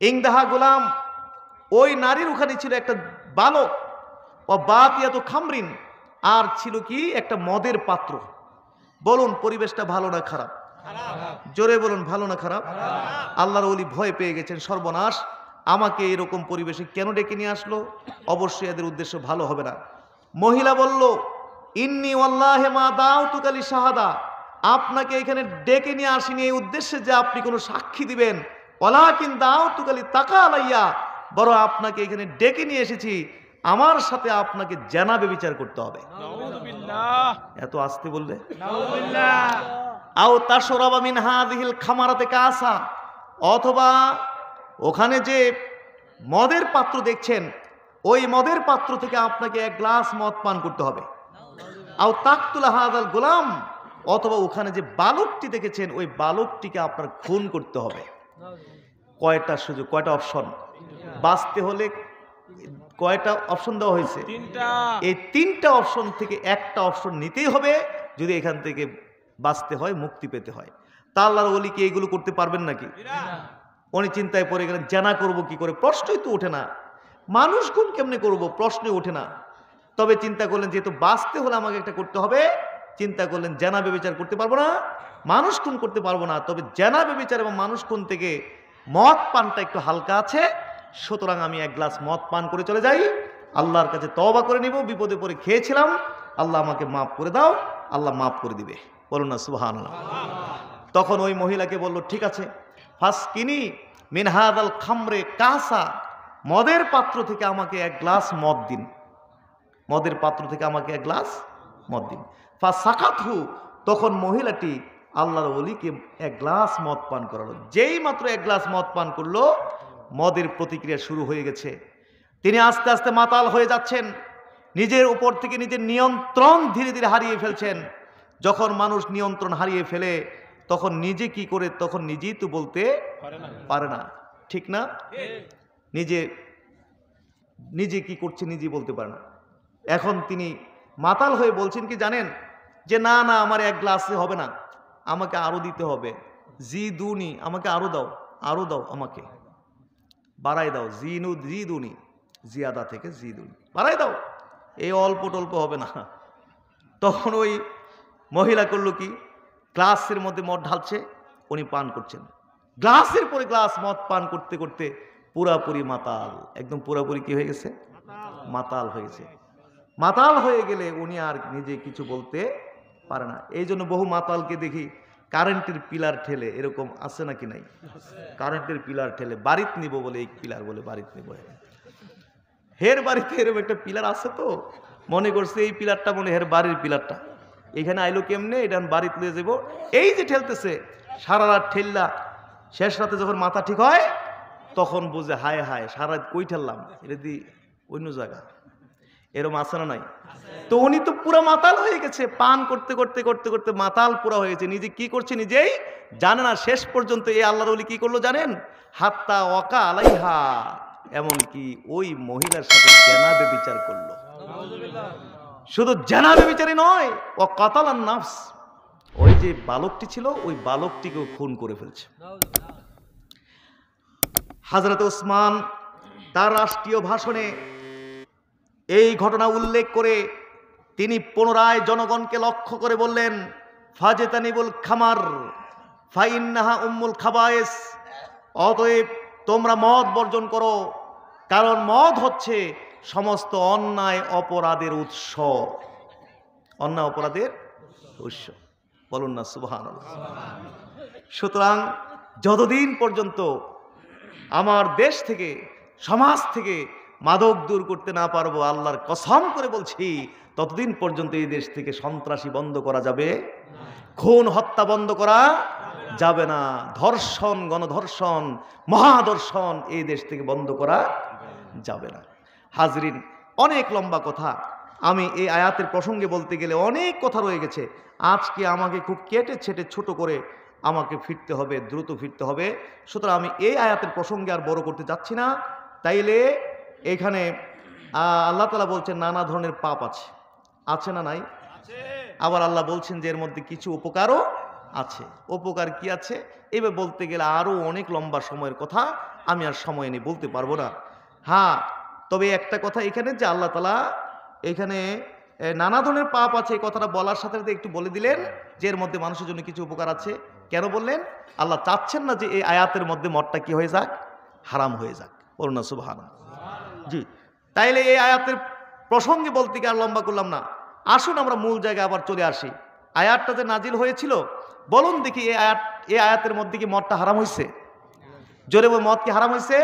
ইংদাহা গোলাম, ওই নারীর ওখানে ছিল একটা বালক, ও বাতিয়াত খামরিন, আর ছিল কি একটা মদের পাত্র। বলুন পরিবেশটা ভালো না খারাপ? জোরে বলুন, ভালো না খারাপ? আল্লাহর ওলি ভয় পেয়ে গেছেন, সর্বনাশ, আমাকে এরকম পরিবেশে কেন ডেকে নিয়ে আসলো? অবশ্যই এদের উদ্দেশ্য ভালো হবে না। মহিলা বলল, ইন্নি ওয়াল্লাহি মা দাউতুকা লিশাহাদা, আপনাকে এখানে ডেকে নিয়ে আসিনি এই উদ্দেশ্যে যে আপনি কোনো সাক্ষী দিবেন, ওয়ালাকিন দাউতুকা লিতাকা আলাইয়া, বরং আপনাকে এখানে ডেকে নিয়ে এসেছি আমার সাথে আপনাকে জানাবে বিচার করতে হবে। নাউযুবিল্লাহ। এত আস্তে বললে? নাউযুবিল্লাহ। আও তাশরাবা মিন হাযিহিল খামারাতে কাসা, অথবা ওখানে যে মদের পাত্র দেখছেন ওই মদের পাত্র থেকে আপনাকে এক গ্লাস মদ পান করতে হবে। আও তাকতুলা হাযাল গোলাম, অথবা ওখানে যে বালকটি দেখেছেন ওই বালকটিকে আপনার খুন করতে হবে। কয়টা সুযোগ, কয়টা অপশন? বাঁচতে হলে কয়টা অপশন দেওয়া হয়েছে? তিনটা। এই তিনটা অপশন থেকে একটা অপশন নিতেই হবে যদি এখান থেকে বাঁচতে হয়, মুক্তি পেতে হয়। তা আল্লাহর ওলি কি এইগুলো করতে পারবেন নাকি? উনি চিন্তায় পড়ে গেলেন, জানা করব কি করে? প্রশ্নই তো ওঠে না, মানুষ খুন কেমনে করব? প্রশ্নই ওঠে না। তবে চিন্তা করলেন যেহেতু বাঁচতে হলে আমাকে একটা করতে হবে, চিন্তা করলেন জানা বেবিচার করতে পারবো না, মানুষ খুন করতে পারবো না, তবে জানা বেবিচার এবং মানুষ খুন থেকে মদ পানটা একটু হালকা আছে, সুতরাং আমি এক গ্লাস মদ পান করে চলে যাই, আল্লাহর কাছে তওবা করে নিব, বিপদে পড়ে খেয়েছিলাম, আল্লাহ আমাকে মাফ করে দাও, আল্লাহ মাফ করে দিবে। বলুন না সুবহানাল্লাহ। তখন ওই মহিলাকে বলল, ঠিক আছে, ফাসকিনি মিন হাযাল খামরে কাসা, মদের পাত্র থেকে আমাকে এক গ্লাস মদ দিন, মদের পাত্র থেকে আমাকে এক গ্লাস মদ দিন। ফাসাকাতহু, তখন মহিলাটি আল্লাহর ওলিকে এক গ্লাস মদ পান করালো। যেই মাত্র এক গ্লাস মদ পান করলো, মদের প্রতিক্রিয়া শুরু হয়ে গেছে। তিনি আস্তে আস্তে মাতাল হয়ে যাচ্ছেন, নিজের উপর থেকে নিজের নিয়ন্ত্রণ ধীরে ধীরে হারিয়ে ফেলছেন। যখন মানুষ নিয়ন্ত্রণ হারিয়ে ফেলে তখন নিজে কি করে, তখন নিজেই তো বলতে পারে না, ঠিক না? নিজে নিজে কি করছে নিজেই বলতে পারে না। এখন তিনি মাতাল হয়ে বলছেন কি জানেন, যে না না, আমার এক গ্লাসে হবে না, আমাকে আরো দিতে হবে, জি দুনি, আমাকে আরো দাও, আরো দাও, আমাকে বাড়াই দাও, জি দুনি, জিয়াদা থেকে জি দুনি, বাড়াই দাও, এই অল্প টল্প হবে না। তখন ওই মহিলা করলো কি, গ্লাসের মধ্যে মদ ঢালছে, উনি পান করছেন, গ্লাসের পরে গ্লাস মদ পান করতে করতে পুরাপুরি মাতাল, একদম পুরাপুরি কি হয়ে গেছে? মাতাল হয়ে গেছে। মাতাল হয়ে গেলে উনি আর নিজে কিছু বলতে পারে না। এই জন্য বহু মাতালকে দেখি কারেন্টের পিলার ঠেলে, এরকম আছে নাকি নাই? কারেন্টের পিলার ঠেলে বাড়িতে নিব বলে, এই পিলার বলে বাড়িতে নিব, হের বাড়িতে এরকম একটা পিলার আছে, তো মনে করছে এই পিলারটা মনে হের বাড়ির পিলারটা, এখানে আইলো কেমনে, এটা বাড়িতে নিয়ে যাবো, এই যে ঠেলতেছে সারা রাত ঠেললা, শেষ রাতে যখন মাথা ঠিক হয় তখন বুঝে হায় হায় সারা রাত কই ঠেললাম, এটা দি অন্য জায়গা, এরকম আছে না নাই? তো উনি তো পুরো মাতাল হয়ে গেছে, পান করতে করতে করতে করতে মাতাল পুরা হয়ে গেছে, নিজে কি করছে নিজেই জানে না। শেষ পর্যন্ত এই আল্লাহর ওলি কি করলো জানেন? হাত্তা ওয়াকা আলাইহা, এমনকি ওই মহিলার সাথে জেনা ব্যভিচার করলো। শুধু জেনা ব্যভিচারই নয়, ও কাতালান নাফস, ওই যে বালকটি ছিল ওই বালকটিকেও খুন করে ফেলছে। হযরত ওসমান তার রাষ্ট্রীয় ভাষণে এই ঘটনা উল্লেখ করে তিনি পুনরায় জনগণকে লক্ষ্য করে বললেন, ফাজতানিবুল খামার ফাইন্নাহা উম্মুল খাবায়েস, অতএব তোমরা মদ বর্জন করো, কারণ মদ হচ্ছে সমস্ত অন্যায় অপরাধের উৎস, অন্যায় অপরাধের উৎস। বলুন না সুবহানাল্লাহ। সুতরাং যতদিন পর্যন্ত আমার দেশ থেকে, সমাজ থেকে মাদক দূর করতে না পারবো, আল্লাহর কসম করে বলছি ততদিন পর্যন্ত এই দেশ থেকে সন্ত্রাসী বন্ধ করা যাবে, খুন হত্যা বন্ধ করা যাবে না, ধর্ষণ, গণধর্ষণ, মহাধর্ষণ এই দেশ থেকে বন্ধ করা যাবে না। হাজরিন, অনেক লম্বা কথা, আমি এই আয়াতের প্রসঙ্গে বলতে গেলে অনেক কথা রয়ে গেছে। আজকে আমাকে খুব কেটে ছেটে ছোট করে আমাকে ফিরতে হবে, দ্রুত ফিরতে হবে। সুতরাং আমি এই আয়াতের প্রসঙ্গে আর বড় করতে যাচ্ছি না। তাইলে এখানে আল্লাহ তাআলা বলছেন নানা ধরনের পাপ আছে, আছে না নাই? আবার আল্লাহ বলছেন যে এর মধ্যে কিছু উপকারও আছে। উপকার কি আছে এবার বলতে গেলে আরো অনেক লম্বা সময়ের কথা, আমি আর সময় নিয়ে বলতে পারবো না। হ্যাঁ, তবে একটা কথা এখানে যে আল্লাহ তাআলা এখানে নানা ধরনের পাপ আছে এই কথাটা বলার সাথে সাথে একটু বলে দিলেন যে এর মধ্যে মানুষের জন্য কিছু উপকার আছে। কেন বললেন? আল্লাহ চাচ্ছেন না যে এই আয়াতের মধ্যে মদটা কি হয়ে যাক, হারাম হয়ে যাক। বলুন না সুবহানাল্লাহ। জি, তাইলে এই আয়াতের প্রসঙ্গে বলতে গিয়ে আর লম্বা করলাম না, আসুন আমরা মূল জায়গায় আবার চলে আসি। আয়াতটা যে নাজিল হয়েছিল, বলুন দেখি এই আয়াতের মধ্যে কি মদটা হারাম হয়েছে? জোরে বল, মদ কি হারাম হয়েছে?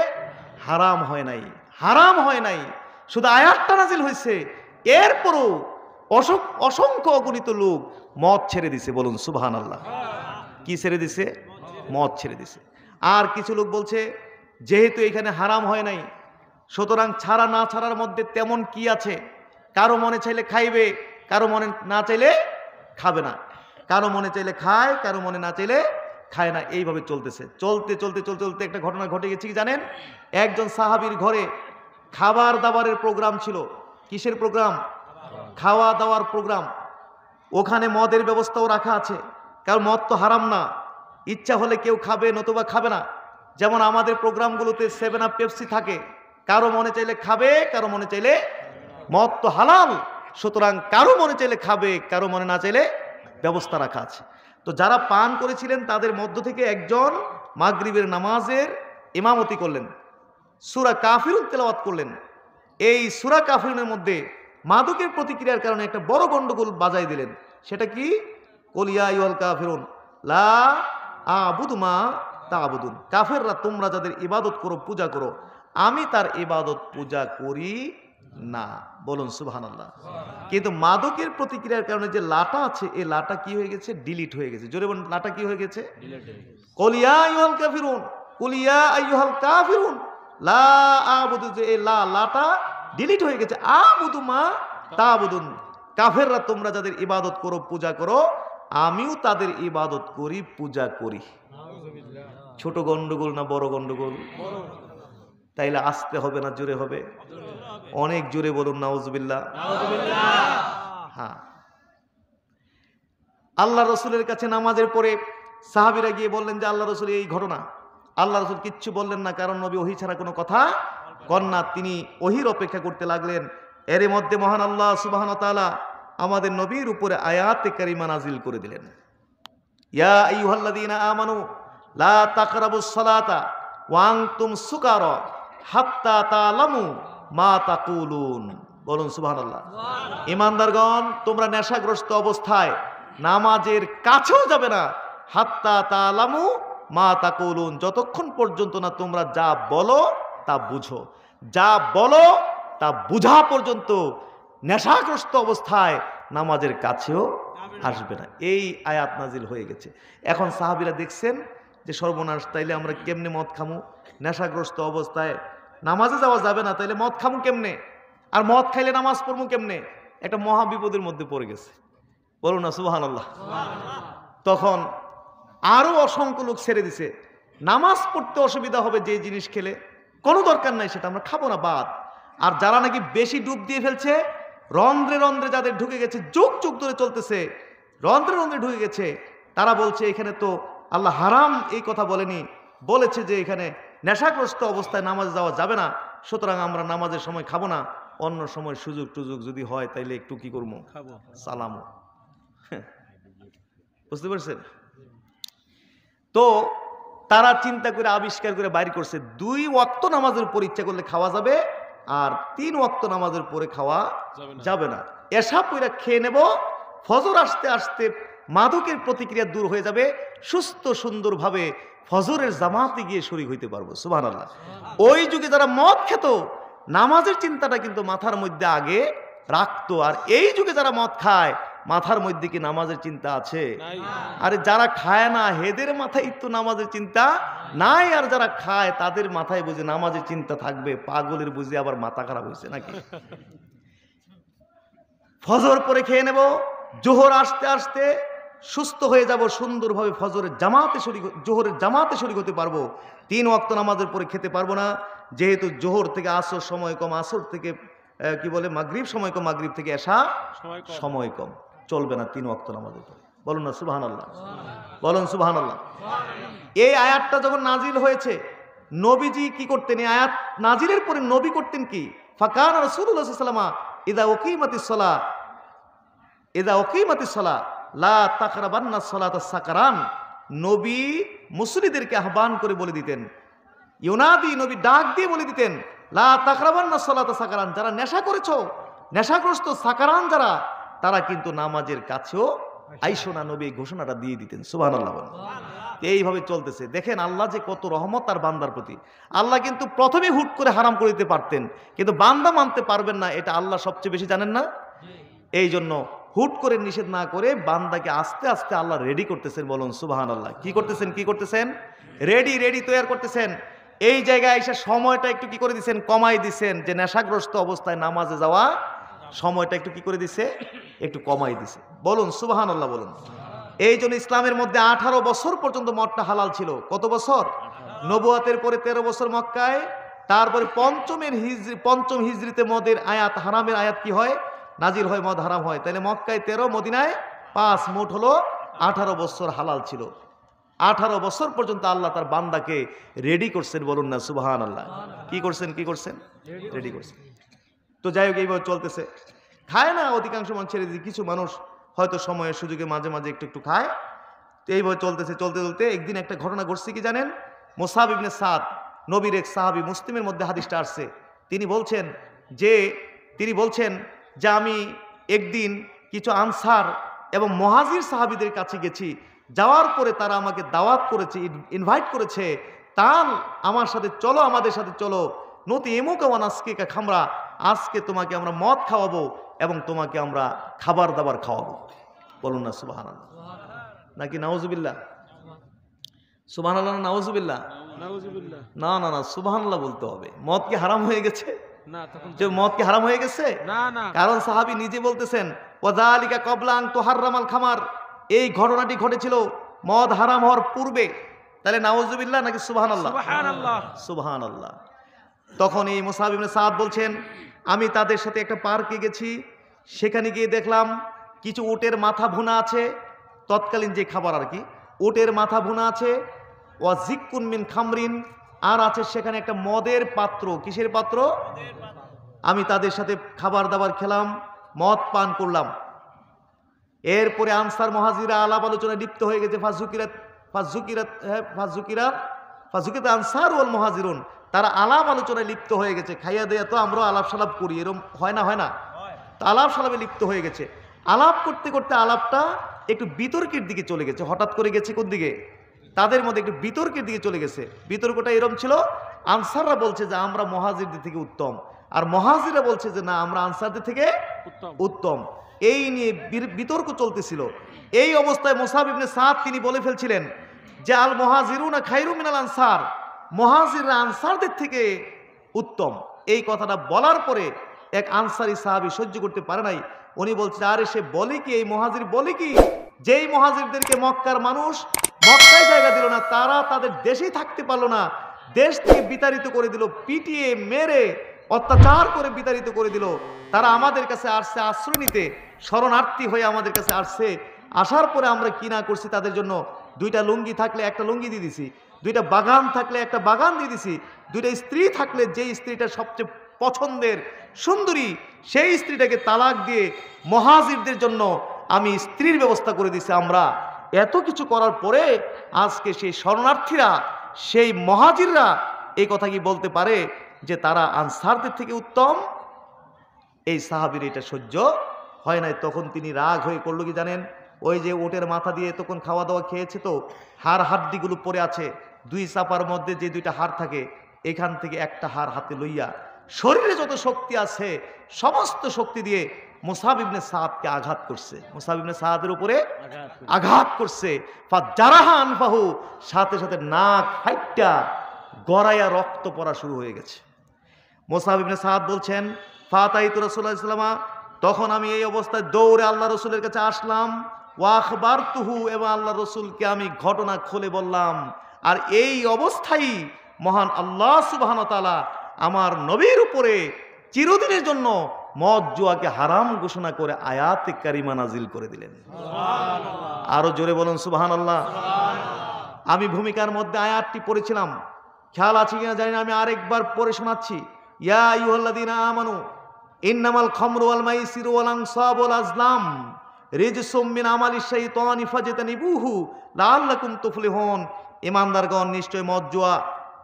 হারাম হয় নাই, হারাম হয় নাই, শুধু আয়াতটা নাজিল হয়েছে। এরপরও অসংখ্য অগণিত লোক মদ ছেড়ে দিছে। বলুন সুবহানাল্লাহ। কি ছেড়ে দিছে? মদ ছেড়ে দিছে। আর কিছু লোক বলছে যেহেতু এখানে হারাম হয় নাই, সুতরাং ছাড়া না ছাড়ার মধ্যে তেমন কি আছে? কারো মনে চাইলে খাইবে, কারো মনে না চাইলে খাবে না, কারো মনে চাইলে খায়, কারো মনে না চাইলে খায় না। এইভাবে চলতেছে। চলতে চলতে চলতে চলতে একটা ঘটনা ঘটে গেছে কি জানেন? একজন সাহাবীর ঘরে খাবার দাবারের প্রোগ্রাম ছিল। কিসের প্রোগ্রাম? খাওয়া দাওয়ার প্রোগ্রাম। ওখানে মদের ব্যবস্থাও রাখা আছে, কারণ মদ তো হারাম না, ইচ্ছা হলে কেউ খাবে নতুবা খাবে না। যেমন আমাদের প্রোগ্রামগুলোতে 7 আপ পেপসি থাকে, কারো মনে চাইলে খাবে, কারো মনে চাইলে, মদ তো হালাল, সুতরাং কারো মনে চাইলে খাবে, কারো মনে না চাইলে ব্যবস্থা রাখা আছে। তো যারা পান করেছিলেন তাদের মধ্য থেকে একজন মাগরিবের নামাজের ইমামতি করলেন, সূরা কাফিরুন তেলাওয়াত করলেন। এই সূরা কাফিরুনের মধ্যে মাদকের প্রতিক্রিয়ার কারণে একটা বড় গন্ডগোল বাজাই দিলেন। সেটা কি? কুল ইয়া আইয়ুহাল কাফিরুন লা আ'বুদু মা তা'বুদুন, কাফেররা তোমরা যাদের ইবাদত করো, পূজা করো, আমি তার ইবাদত পূজা করি না। বলুন সুবহানাল্লাহ। কিন্তু মাদকের প্রতিক্রিয়ার কারণে যে লাটা আছে, এই লাটা কি হয়ে গেছে? ডিলিট হয়ে গেছে। জোরে বলুন, লাটা কি হয়ে গেছে? কুল ইয়া আইয়ুহাল কাফিরুন, কুল ইয়া আইয়ুহাল কাফিরুন লা আ'বুদু, যে এই লাটা ডিলিট হয়ে গেছে। আ'বুদু মা তা'বুদুন, কাফেররা তোমরা যাদের ইবাদত করো, পূজা করো, আমিও তাদের ইবাদত করি, পূজা করি। ছোট গন্ডগোল না বড় গন্ডগোল? তাইলে আসতে হবে না জোরে হবে? অনেক জোরে বলুন নাউজুবিল্লাহ। হ্যাঁ, আল্লাহ রসুলের কাছে নামাজের পরে সাহাবীরা গিয়ে বললেন যে আল্লাহ রসুল এই ঘটনা। আল্লাহ রসুল কিচ্ছু বললেন না, কারণ নবী ওহী ছাড়া কোনো কথা কন না, তিনি ওহীর অপেক্ষা করতে লাগলেন। এর মধ্যে মহান আল্লাহ সুবহানাহু ওয়া তাআলা আমাদের নবীর উপরে আয়াতে কারিমা নাজিল করে দিলেন। ইয়া আইয়ুহাল্লাযীনা আমানু লা তাকরাবুস সালাতা ওয়া আনতুম সুকারা হাত্তা তা'লামু মা তাকুলুন। বলুন সুবহানাল্লাহ। ঈমানদারগণ, তোমরা নেশাগ্রস্ত অবস্থায় নামাজের কাছেও যাবে না, হাত্তা তা'লামু মা তাকুলুন, যতক্ষণ পর্যন্ত না তোমরা যা বলো তা বুঝো। যা বলো তা বুঝা পর্যন্ত নেশাগ্রস্ত অবস্থায় নামাজের কাছেও আসবে না। এই আয়াত নাজিল হয়ে গেছে। এখন সাহাবীরা দেখছেন যে সর্বনাশ, তাইলে আমরা কেমনে মদ খামু? নেশাগ্রস্ত অবস্থায় নামাজে যাওয়া যাবে না, তাইলে মদ খামু কেমনে? আর মদ খাইলে নামাজ পড়মু কেমনে? একটা মহা বিপদের মধ্যে পড়ে গেছে। বলুন না সুবহানাল্লাহ। তখন আরো অসংখ্য লোক ছেড়ে দিছে। নামাজ পড়তে অসুবিধা হবে যে জিনিস খেলে, কোনো দরকার নাই, সেটা আমরা খাবো না, বাদ। আর যারা নাকি বেশি ডুব দিয়ে ফেলছে, রন্ধ্রে রন্ধ্রে যাদের ঢুকে গেছে, যুগ যুগ ধরে চলতেছে, রন্ধ্রে রন্ধ্রে ঢুকে গেছে, তারা বলছে এখানে তো আল্লাহ হারাম এই কথা বলেনি, বলেছে যে এখানে নেশাগ্রস্ত অবস্থায় নামাজে যাওয়া যাবে না, সুতরাং আমরা নামাজের সময় খাবো না, অন্য সময় সুযোগ টুযোগ যদি হয় তাইলে একটু কি করবো, সালামো। বুঝতে পারছেন? তো তারা চিন্তা করে আবিষ্কার করে বাইর করছে 2 ওয়াক্ত নামাজের উপর ইচ্ছা করলে খাওয়া যাবে, আর 3 ওয়াক্ত নামাজের পরে খাওয়া যাবে না। এসা পইরা খেয়ে নেব, ফজর আসতে আসতে মাদকের প্রতিক্রিয়া দূর হয়ে যাবে, সুস্থ সুন্দরভাবে ফজরের জামাতে গিয়ে শরীক হইতে পারবো। সুবহানাল্লাহ। ওই যুগে যারা মদ খেত নামাজের চিন্তাটা কিন্তু মাথার মধ্যে আগে রাখতো। আর এই যুগে যারা মদ খায় মাথার মধ্যে কি নামাজের চিন্তা আছে? আরে যারা খায় না হেদের মাথায় তো নামাজের চিন্তা নাই, আর যারা খায় তাদের মাথায় বুঝে নামাজের চিন্তা থাকবে। পাগলের বুঝে আবার মাথা খারাপ হয়েছে নাকি? ফজর পরে খেয়ে নেব, জোহর আসতে আসতে সুস্থ হয়ে যাব, সুন্দরভাবে জোহরের জামাতে শরীক হতে পারবো। 3 ওয়াক্ত নামাজের পরে খেতে পারবো না, যেহেতু জোহর থেকে আসর সময় কম, আসর থেকে কি বলে মাগরিব সময় কম, মাগরিব থেকে এশা সময় কম, চলবে না 3 ওয়াক্ত নামাজের পরে। বলুন না সুবহানাল্লাহ, বলুন সুবহানাল্লাহ। এই আয়াতটা যখন নাজিল হয়েছে, নবীজি কি করতেন? এই আয়াত নাজিলের পরে নবী করতেন কি? ফাকান রাসূলুল্লাহ সাল্লাল্লাহু আলাইহি ওয়াসাল্লাম ইযা উকিমাতিস সালাহ লা তাকরাবান্নাস সালাতাস সাকারান। নবী মুসল্লিদেরকে আহ্বান করে বলে দিতেন, ইউনাদি, নবী ডাক দিয়ে বলে দিতেন, লা তাকরাবান্নাস সালাতাস সাকারান, যারা নেশা করেছো, নেশাগ্রস্ত সাকারান যারা, তারা কিন্তু নামাজের কাছেও আইসো না। নবী ঘোষণাটা দিয়ে দিতেন। সুবহানাল্লাহ। এইভাবে চলতেছে। দেখেন আল্লাহ যে কত রহমত তার বান্দার প্রতি। আল্লাহ কিন্তু প্রথমে হুট করে হারাম করে দিতে পারতেন, কিন্তু বান্দা মানতে পারবেন না, এটা আল্লাহ সবচেয়ে বেশি জানেন না? এই জন্য হুট করে নিষেধ না করে বান্দাকে আস্তে আস্তে আল্লাহ রেডি করতেছেন। বলুন সুবহানাল্লাহ। কি করতেছেন? কি করতেছেন? রেডি তৈরি করতেছেন। এই জায়গায় এসে সময়টা একটু কি করে দিচ্ছেন? কমাই দিচ্ছেন। যে নেশাগ্রস্ত অবস্থায় নামাজে যাওয়া সময়টা একটু কি করে দিছে? একটু কমাই দিছে। বলুন সুবহানাল্লাহ, বলুন। এই জন্য ইসলামের মধ্যে 18 বছর পর্যন্ত মদটা হালাল ছিল। কত বছর? নবুয়াতের পরে 13 বছর মক্কায়, তারপরে পঞ্চম হিজরিতে মদের আয়াত, হারামের আয়াত কি হয়? নাজিল হয়, মদ হারাম হয়। তাহলে মক্কায় 13, মদিনায় 5, মোট হলো 18 বছর হালাল ছিল। 18 বছর পর্যন্ত আল্লাহ তার বান্দাকে রেডি করছেন। বলুন না সুবহানাল্লাহ। কি করছেন? কি করছেন? রেডি করছেন। তো যাই হোক, এইভাবে চলতেছে। খায় না অধিকাংশ মানুষ, ছেড়ে দিয়ে কিছু মানুষ হয়তো সময়ের সুযোগে মাঝে মাঝে একটু খায়। তো এইভাবে চলতেছে। চলতে একদিন একটা ঘটনা ঘটছে, কি জানেন? মুসাব ইবনে সাদ, নবীর এক সাহাবী, মুসলিমের মধ্যে হাদিসটা আসছে। তিনি বলছেন যে আমি একদিন কিছু আনসার এবং মুহাজির সাহাবীদের কাছে গেছি। যাওয়ার পরে তারা আমাকে দাওয়াত করেছে, ইনভাইট করেছে, তাল আমার সাথে চলো, আমাদের সাথে চলো, নতি এমুক আওয়ান আজকে খামরা, আজকে তোমাকে আমরা মদ খাওয়াবো এবং তোমাকে আমরা খাবার দাবার খাওয়াবো। বলুন না সুবহানাল্লাহ, নাকি নাউজুবিল্লাহ? সুবহানাল্লাহ না নাউজুবিল্লাহ? না না না, সুবহানাল্লাহ বলতে হবে। মদ কি হারাম হয়ে গেছে? যে মদ কি হারাম হয়ে গেছে? কারণ সাহাবী নিজে বলতেছেন, ওয়াযালিকা ক্বাবলা আন তুহাররামাল খামার, এই ঘটনাটি ঘটেছিল মদ হারাম হওয়ার পূর্বে। তাহলে নাউজুবিল্লাহ নাকি সুবহানাল্লাহ? সুবহানাল্লাহ, সুবহানাল্লাহ। তখন এই মুসাব ইবনে সাদ বলছেন, আমি তাদের সাথে একটা পার্কে গেছি, সেখানে গিয়ে দেখলাম কিছু উটের মাথা ভুনা আছে, তৎকালীন যে খাবার আর কি, উটের মাথা ভুনা আছে, ওয়া জিক্কুন মিন খামরিন, আর আছে সেখানে একটা মদের পাত্র। কিসের পাত্র? আমি তাদের সাথে খাবার দাবার খেলাম, মদ পান করলাম। এরপরে আনসার মুহাজিরা আলাপ আলোচনায় লিপ্ত হয়ে গেছে। ফাজুকিরাত আনসার ওয়াল মুহাজিরুন, তারা আলাপ আলোচনায় লিপ্ত হয়ে গেছে। খাইয়া দেয়া তো আমরাও আলাপ সালাপ করি, এরকম হয় না? তো আলাপ সালাপে লিপ্ত হয়ে গেছে। আলাপ করতে করতে আলাপটা একটু বিতর্কের দিকে চলে গেছে। হঠাৎ করে গেছে কোন দিকে? তাদের মধ্যে একটু বিতর্কের দিকে চলে গেছে। বিতর্কটা এরকম ছিল, আনসাররা বলছে যে আমরা মুহাজিরদের থেকে উত্তম, আর মুহাজিররা বলছে যে না, আমরা আনসারদের থেকে উত্তম। এই নিয়ে বিতর্ক চলতেছিল। এই অবস্থায় মুসাব ইবনে সাদ তিনি বলে ফেলছিলেন যে আল মুহাজিরুনা খায়রু মিনাল আনসার, মুহাজিররা আনসারদের থেকে উত্তম। এই কথাটা বলার পরে এক আনসারি সাহাবী সহ্য করতে পারে নাই। উনি বলছে, আরে সে বলে কি, এই মুহাজির বলে কি, যেই মুহাজিরদেরকে মক্কার মানুষ মক্কায় জায়গা দিল না, তারা তাদের দেশেই থাকতে পারলো না, দেশ থেকে বিতাড়িত করে দিল, পিটিয়ে মেরে অত্যাচার করে বিতাড়িত করে দিল। তারা আমাদের কাছে আসছে আশ্রয় নিতে, শরণার্থী হয়ে আমাদের কাছে আসছে। আসার পরে আমরা কি না করছি, তাদের জন্য 2টা লুঙ্গি থাকলে একটা লুঙ্গি দিয়ে দিছি, 2টা বাগান থাকলে একটা বাগান দিয়ে দিছি, 2টা স্ত্রী থাকলে যেই স্ত্রীটা সবচেয়ে পছন্দের সুন্দরী, সেই স্ত্রীটাকে তালাক দিয়ে মুহাজিরদের জন্য আমি স্ত্রীর ব্যবস্থা করে দিছি। আমরা এত কিছু করার পরে আজকে সেই শরণার্থীরা, সেই মুহাজিররা এই কথা কি বলতে পারে যে তারা আনসারদের থেকে উত্তম? এই সাহাবীর এটা সহ্য হয় নাই। তখন তিনি রাগ হয়ে করলো কি জানেন? ওই যে উটের মাথা দিয়ে তখন খাওয়া দাওয়া খেয়েছে, তো হাড় হাড্ডিগুলো পড়ে আছে, 2 চাপার মধ্যে যে 2টা হাড় থাকে, এখান থেকে একটা হাড় হাতে লইয়া শরীরে যত শক্তি আছে সমস্ত শক্তি দিয়ে মুসাব ইবনে সাদকে আঘাত করছে, মুসাব ইবনে সাদের উপরে আঘাত করছে। ফাজারাহা আনফাহু, সাথে সাথে নাক ফাইটটা গড়াইয়া রক্ত পড়া শুরু হয়ে গেছে। মুসাব ইবনে সাদ বলছেন, ফাতাইতু রাসূলুল্লাহ সাল্লাল্লাহু আলাইহি ওয়াসাল্লাম, তখন আমি এই অবস্থায় দৌড়ে আল্লাহ রসুলের কাছে আসলাম। ওয়াখবারতুহু, এবং আল্লাহ রসুলকে আমি ঘটনা খুলে বললাম। আর এই অবস্থায় মহান আল্লাহ সুবহানাহু ওয়া তাআলা আমার নবীর উপরে চিরদিনের জন্য মদ জুয়াকে হারাম ঘোষণা করে আয়াতে কারিমা নাজিল করে দিলেন। আরো জোরে বলুন সুবহানাল্লাহ। আমি ভূমিকার মধ্যে আয়াতটি পড়েছিলাম, খেয়াল আছে কিনা জানি না, আমি আরেকবার পড়ে শোনাচ্ছি। ইয়া আইয়ুহাল্লাযীনা আমানু ইন্নামাল খামরু ওয়াল মাইসিরু ওয়াল আনসাবু ওয়াল আজলাম রিজসুম মিন আমালিশ শাইতানি ফাজতানিবুহু লাআল্লাকুম তুফলিহুন। ঈমানদারগণ, নিশ্চয় মদ জুয়া,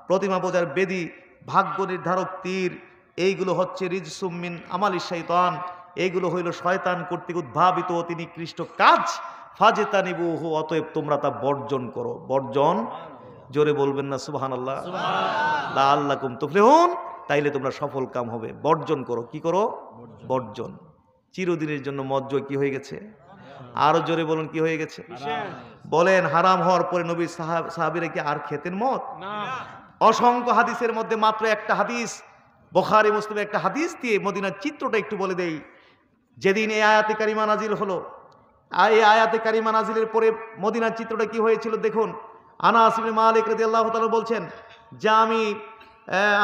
প্রতিমা পূজার বেদী, ভাগ্য নির্ধারক তীর, এইগুলো হচ্ছে রিজসুম মিন আমালিশ শাইতান, এইগুলো হইল শয়তান কর্তৃক উদ্ভাবিত অতি নিকৃষ্ট কাজ। ফাজতানিবুহু, অতএব তোমরা তা বর্জন করো। বর্জন, জোরে বলবেন না সুবহানাল্লাহ। লাআল্লাকুম তুফলিহুন, তাইলে তোমরা সফল কাম হবে। বর্জন করো। কি করো? বর্জন। চিরদিনের জন্য মদ জুয়া কি হয়ে গেছে? আরো জোরে বলুন, কি হয়ে গেছে? বলেন, হারাম হওয়ার পরে নবীর সাহাবীরা কি আর খেতেন মদ? অসংখ্য হাদিসের মধ্যে মাত্র একটা হাদিস, বুখারী মুসলিমের একটা হাদিস দিয়ে মদিনার চিত্রটা একটু বলে দেই। যেদিন এই আয়াতে কারিমা নাজিল হলো, এই আয়াতে কারিমা নাজিলের পরে মদিনার চিত্রটা কি হয়েছিল দেখুন। আনাস ইবনে মালিক রাদিয়াল্লাহু তাআলা বলছেন যে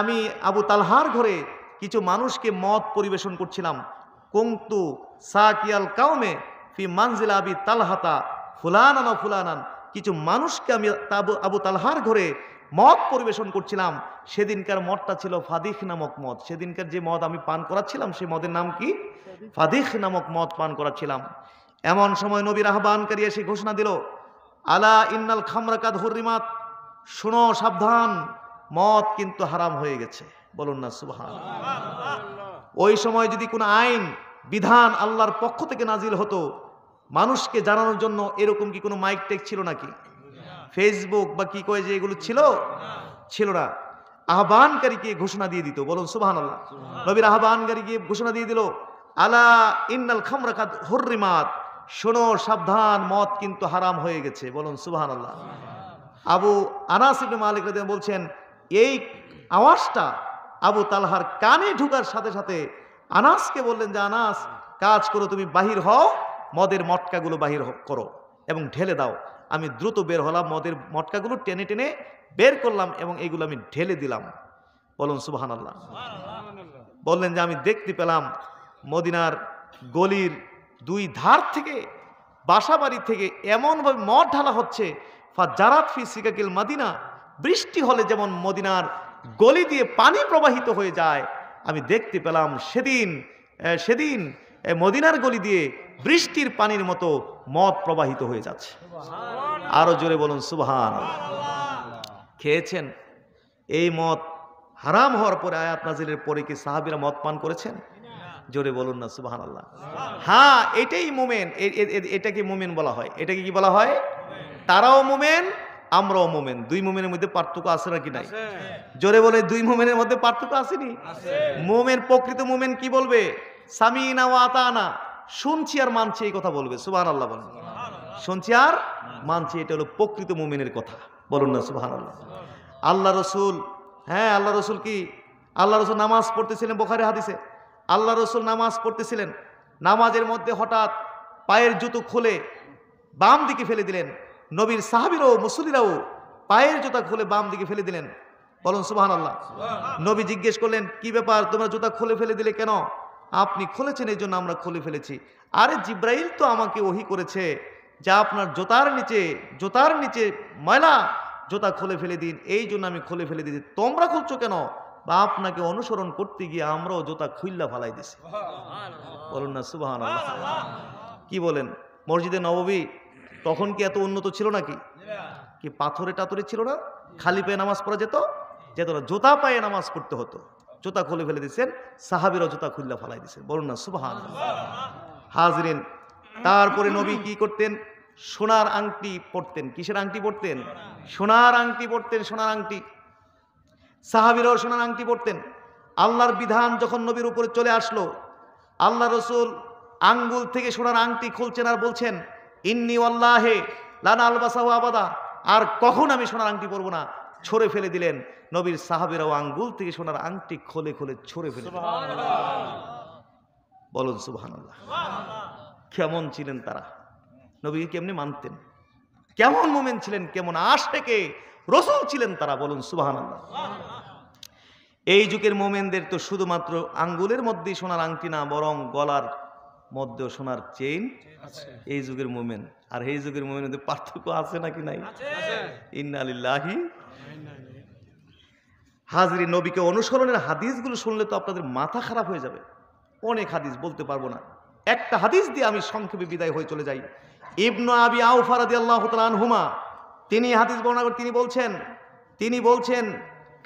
আমি আবু তালহার ঘরে কিছু মানুষকে মদ পরিবেশন করছিলাম। কুনতু সাকিয়াল কাউমে ফি মানজিল আবি তালহাতা ফুলানান ও ফুলানান, কিছু মানুষকে আমি আবু তালহার ঘরে মদ পরিবেশন করছিলাম। সেদিনকার মদটা ছিল ফাদিখ নামক মদ। সেদিনকার যে মদ আমি পান করাচ্ছিলাম, সেই মদের নাম কি? ফাদিখ নামক মদ পান করাচ্ছিলাম। এমন সময় নবীর আহ্বানকারী এসে ঘোষণা দিল, আলা ইন্নাল খামরা কাদ হুররিমাত, শোনো সাবধান, মদ কিন্তু হারাম হয়ে গেছে। বলুন না সুবহানাল্লাহ। ওই সময় যদি কোনো আইন বিধান আল্লাহর পক্ষ থেকে নাজিল হতো, মানুষকে জানানোর জন্য এরকম কি কোনো মাইক টেক ছিল নাকি? ফেসবুক বা কি কয় যে এগুলো ছিল? ছিল না। আহ্বানকারীকে ঘোষণা দিয়ে দিত। বলুন সুবহানাল্লাহ। নবীর আহ্বানকারী গিয়ে ঘোষণা দিয়ে দিল, আলা ইন্নাল খামরা কাদ হুররিমাত, শোনো সাবধান, মদ কিন্তু হারাম হয়ে গেছে। বলুন সুবহানাল্লাহ। আবু আনাস ইবনে মালিক রাদিয়াল্লাহু বলছেন, এই আওয়াজটা আবু তালহার কানে ঢুকার সাথে সাথে আনাসকে বললেন যে, আনাস, কাজ করো, তুমি বাহির হও, মদের মটকাগুলো বাহির করো এবং ঢেলে দাও। আমি দ্রুত বের হলাম, মদের মটকাগুলো টেনে টেনে বের করলাম এবং এইগুলো আমি ঢেলে দিলাম। বলুন সুবহানাল্লাহ। বললেন যে আমি দেখতে পেলাম মদিনার গলির দুই ধার থেকে, বাসা বাড়ি থেকে এমনভাবে মদ ঢালা হচ্ছে, ফাজারাত ফি সিকাকিল মদিনা, বৃষ্টি হলে যেমন মদিনার গলি দিয়ে পানি প্রবাহিত হয়ে যায়, আমি দেখতে পেলাম সেদিন মদিনার গলি দিয়ে বৃষ্টির পানির মতো মদ প্রবাহিত হয়ে যাচ্ছে। আরো জোরে বলুন সুবহানাল্লাহ। খেয়েছেন? এই মদ হারাম হওয়ার পরে আয়াত নাজিলের পরে কি সাহাবীরা মদ পান করেছেন? জোরে বলুন না সুবহানাল্লাহ। হ্যাঁ, এটাই মুমিন। এটাকে মুমিন বলা হয়। এটাকে কি বলা হয়? তারাও মুমিন, আমরাও মুমিন। দুই মুমিনের মধ্যে পার্থক্য আছে নাকি নাই? জোরে বলে, দুই মুমিনের মধ্যে পার্থক্য আসেনি? মুমিন, প্রকৃত মুমিন কি বলবে? সামিনা ওয়া আতানা, শুনছি আর মানছি, এই কথা বলবে। সুবহানাল্লাহ বলেন। শুনছি আর মানছি, এটা হলো প্রকৃত মুমিনের কথা। বলুন না সুবহানাল্লাহ। আল্লাহ রসুল, হ্যাঁ আল্লাহ রসুল কি? আল্লাহ রসুল নামাজ পড়তেছিলেন, বুখারী হাদিসে আল্লাহ রসুল নামাজ পড়তেছিলেন। নামাজের মধ্যে হঠাৎ পায়ের জুতো খুলে বাম দিকে ফেলে দিলেন। নবীর সাহাবীরাও, মুসল্লিরাও পায়ের জুতা খুলে বাম দিকে ফেলে দিলেন। বলুন সুবহানাল্লাহ। নবী জিজ্ঞেস করলেন, কি ব্যাপার, তোমরা জুতা খুলে ফেলে দিলে কেন? আপনি খুলেছেন, এই জন্য আমরা খুলে ফেলেছি। আরে জিব্রাইল তো আমাকে ওহী করেছে যা আপনার জুতার নিচে ময়লা, জুতা খুলে ফেলে দিন, এই জন্য আমি খুলে ফেলে দিয়েছি। তোমরা খুলছো কেন? বা আপনাকে অনুসরণ করতে গিয়ে আমরাও জুতা খুইল্লা ফালাই দিছি। বলুন না সুবহানাল্লাহ। কি বলেন? মসজিদে নববী তখন কি এত উন্নত ছিল নাকি? কি পাথরে টাথরে ছিল না? খালি পায়ে নামাজ পড়া যেত না, জুতা পায়ে নামাজ পড়তে হতো। জুতা খুলে ফেলে দিচ্ছেন, সাহাবীরা জুতা খুইল্লা ফালাই দিচ্ছেন। বলুন না সুবহানাল্লাহ। হাজরিন, তারপরে নবী কি করতেন? সোনার আংটি পরতেন। কিসের আংটি পরতেন? সোনার আংটি পরতেন। সোনার আংটি, সাহাবীরাও সোনার আংটি পরতেন। আল্লাহর বিধান যখন নবীর উপরে চলে আসলো, আল্লাহ রসুল আঙ্গুল থেকে সোনার আংটি খুলছেন আর বলছেন, ইন্নি ওয়াল্লাহে লানা আলবাসাহু আবাদা, আর কখন আমি সোনার আংটি পরবো না, ছড়ে ফেলে দিলেন। নবীর সাহাবীরাও আঙ্গুল থেকে সোনার আংটি খুলে খুলে ছড়ে ফেলে দিলেন। বলুন সুবহানাল্লাহ। কেমন ছিলেন তারা, নবীকে কেমনি মানতেন, কেমন মুমিন ছিলেন, কেমন আশিকে রাসূল ছিলেন তারা, বলুন সুবহানাল্লাহ। এই যুগের মুমিনদের তো শুধুমাত্র আঙ্গুলের মধ্যেই সোনার আংটি না, বরং গলার মধ্যেও সোনার চেইন এই যুগের মুমিন। আর এই যুগের মুমিনের মধ্যে পার্থক্য আছে নাকি নাই? ইন্না লিল্লাহি। হাজরিন, নবীকে অনুসরণের হাদিসগুলো শুনলে তো আপনাদের মাথা খারাপ হয়ে যাবে। অনেক হাদিস বলতে পারবো না, একটা হাদিস দিয়ে আমি সংক্ষেপে বিদায় হয়ে চলে যাই। ইবনু আবি আওফা রাদিয়াল্লাহু তাআলা আনহুমা, তিনি হাদিস বর্ণনা করে তিনি বলছেন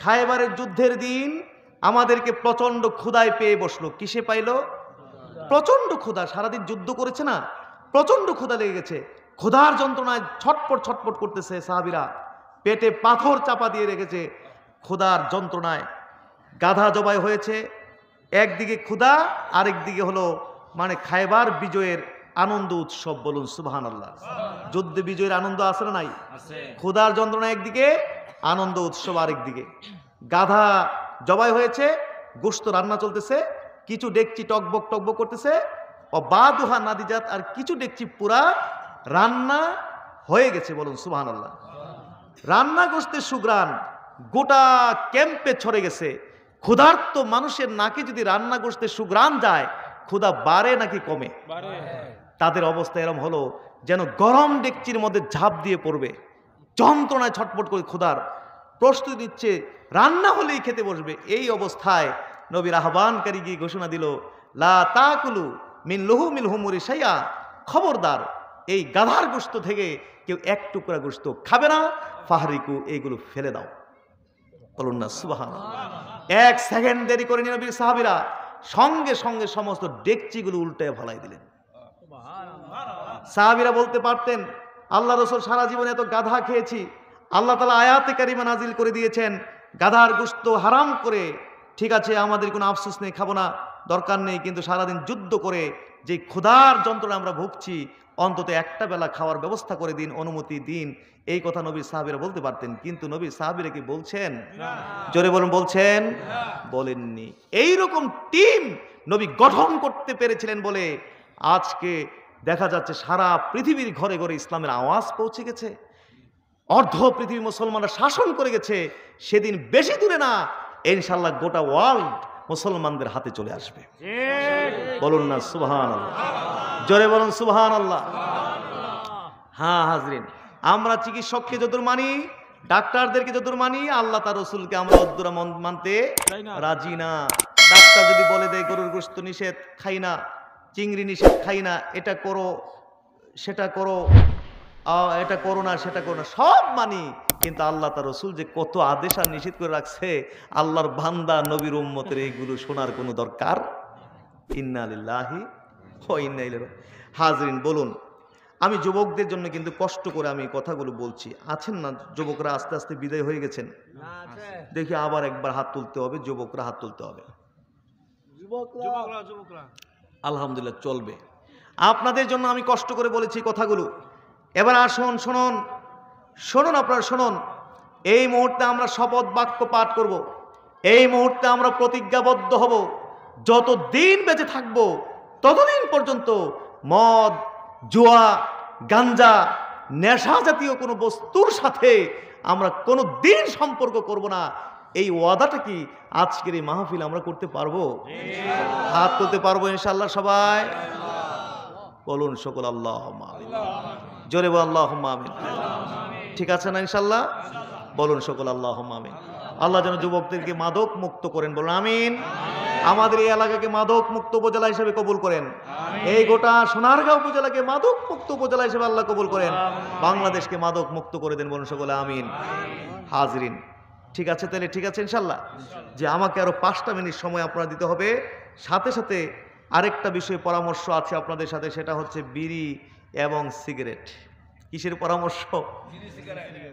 খায়বারের যুদ্ধের দিন আমাদেরকে প্রচন্ড ক্ষুধায় পেয়ে বসলো। কিসে পাইলো? প্রচন্ড ক্ষুধা। সারাদিন যুদ্ধ করেছে না, প্রচন্ড ক্ষুধা লেগে গেছে। ক্ষুধার যন্ত্রণায় ছটপট ছটপট করতেছে সাহাবীরা, পেটে পাথর চাপা দিয়ে রেখেছে ক্ষুধার যন্ত্রণায়। গাধা জবাই হয়েছে, একদিকে ক্ষুধা, আরেকদিকে হলো মানে খায়বার বিজয়ের আনন্দ উৎসব, বলুন সুবহানাল্লাহ। যুদ্ধে বিজয়ের আনন্দ আছে না নাই? ক্ষুধার যন্ত্রণা একদিকে, আনন্দ উৎসব আরেকদিকে। গাধা জবাই হয়েছে, গোশত রান্না চলতেছে, কিছু ডেকচি টকবক টকবক করতেছে, ও বাদুহা নাদিজাত, আর কিছু ডেকচি পুরা রান্না হয়ে গেছে, বলুন সুবহানাল্লাহ। রান্না গোশতের সুঘ্রাণ গোটা ক্যাম্পে ছড়ে গেছে। ক্ষুধার্ত মানুষের নাকে যদি রান্না গোশতের সুঘ্রাণ যায়, ক্ষুধা বাড়ে নাকি কমে? তাদের অবস্থা এরকম হলো যেন গরম ডেকচির মধ্যে ঝাঁপ দিয়ে পড়বে, যন্ত্রণায় ছটপট করে ক্ষুধার প্রস্তুতি নিচ্ছে, রান্না হলেই খেতে বসবে। এই অবস্থায় নবীর আহ্বানকারী গিয়ে ঘোষণা দিল, লা তাকুলু মিন লুহুমিল হুমুরি শাইআ, খবরদার এই গাধার গোশত থেকে কেউ এক টুকরা গোশত খাবে না, ফাহরিকু, এইগুলো ফেলে দাও। বলুন না সুবহানাল্লাহ। এক সেকেন্ড দেরি করে নবীর সাহাবীরা সঙ্গে সঙ্গে সমস্ত ডেকচিগুলো উল্টে ফেলাই দিলেন। সাহাবীরা বলতে পারতেন, আল্লাহ রাসূল সারা জীবনে এত গাধা খেয়েছি, আল্লাহ তাআলা আয়াতে কারিমা নাজিল করে দিয়েছেন গাধার গোশত হারাম করে, ঠিক আছে আমাদের কোনো আফসোস নেই, খাবো না, দরকার নেই, কিন্তু সারাদিন যুদ্ধ করে যে ক্ষুধার যন্ত্রণা আমরা ভুগছি, অন্তত একটা বেলা খাওয়ার ব্যবস্থা করে দিন, অনুমতি দিন। এই কথা নবীর সাহাবীরা বলতে পারতেন, কিন্তু নবীর সাহাবীরা কি বলছেন? জোরে বলুন, বলছেন? বলেননি। এইরকম টিম নবী গঠন করতে পেরেছিলেন বলে আজকে দেখা যাচ্ছে সারা পৃথিবীর ঘরে ঘরে ইসলামের আওয়াজ পৌঁছে গেছে, অর্ধ পৃথিবী মুসলমানরা শাসন করে গেছে। সেদিন বেশি দূরে না, ইনশাআল্লাহ গোটা ওয়ার্ল্ড মুসলমানদের হাতে চলে আসবে। বলুন না সুবহানাল্লাহ, জোরে বলুন সুবহানাল্লাহ। হ্যাঁ হাজরিন, আমরা চিকিৎসককে যতদূর মানি, ডাক্তারদেরকে যতদূর মানি, আল্লাহ তার রাসূলকে আমরা অদ্দুরা মানতে রাজি না। ডাক্তার যদি বলে দেয় গরুর গোশত নিষেধ, খাই না, চিংড়ি নিষেধ, খাই না, এটা করো সেটা করো, এটা করো না সেটা করো না, সব মানি, কিন্তু আল্লাহ তার রাসূল যে কত আদেশ আর নিষেধ করে রাখছে, আল্লাহর বান্দা নবীর উম্মতের এইগুলো শোনার কোনো দরকার। ইন্না লিল্লাহি ওয়া ইন্না ইলাইহি রাজিউন। হাজরিন, বলুন, আমি যুবকদের জন্য কিন্তু কষ্ট করে আমি কথাগুলো বলছি। আছেন না যুবকরা? আস্তে আস্তে বিদায় হয়ে গেছেন, দেখি আবার একবার হাত তুলতে হবে, যুবকরা হাত তুলতে হবে। আলহামদুলিল্লাহ, চলবে। আপনাদের জন্য আমি কষ্ট করে বলেছি কথাগুলো। এবার আসুন, শুনুন, আপনারা শুনুন। এই মুহূর্তে আমরা শপথ বাক্য পাঠ করব। এই মুহূর্তে আমরা প্রতিজ্ঞাবদ্ধ হব, যতদিন বেঁচে থাকব ততদিন পর্যন্ত মদ, জুয়া, গাঞ্জা, নেশা জাতীয় কোনো বস্তুর সাথে আমরা কোনো দিন সম্পর্ক করব না। এই ওয়াদাটা কি আজকের এই মাহফিল আমরা করতে পারবো? হাত তুলতে পারবো ইনশাআল্লাহ সবাই? বলুন সকল আল্লাহুম্মা আমিন। জোরে বল আল্লাহুম্মা আমিন। ঠিক আছে না ইনশাআল্লাহ? বলুন সকল আল্লাহুম্মা আমিন। আল্লাহ যেন যুবকদেরকে মাদক মুক্ত করেন, বলুন আমিন। আমাদের এই এলাকাকে মাদক মুক্ত উপজেলা হিসেবে কবুল করেন। এই গোটা সোনারগাঁও উপজেলাকে মাদক মুক্ত উপজেলা হিসেবে আল্লাহ কবুল করেন। বাংলাদেশকে মাদক মুক্ত করে দেন, বলুন সকলে আমিন। হাজরিন, ঠিক আছে তাহলে, ঠিক আছে ইনশাআল্লাহ, যে আমাকে আরো 5টা মিনিট সময় আপনারা দিতে হবে। সাথে সাথে আরেকটা বিষয়ে পরামর্শ আছে আপনাদের সাথে, সেটা হচ্ছে বিড়ি এবং সিগারেট। কিসের পরামর্শ?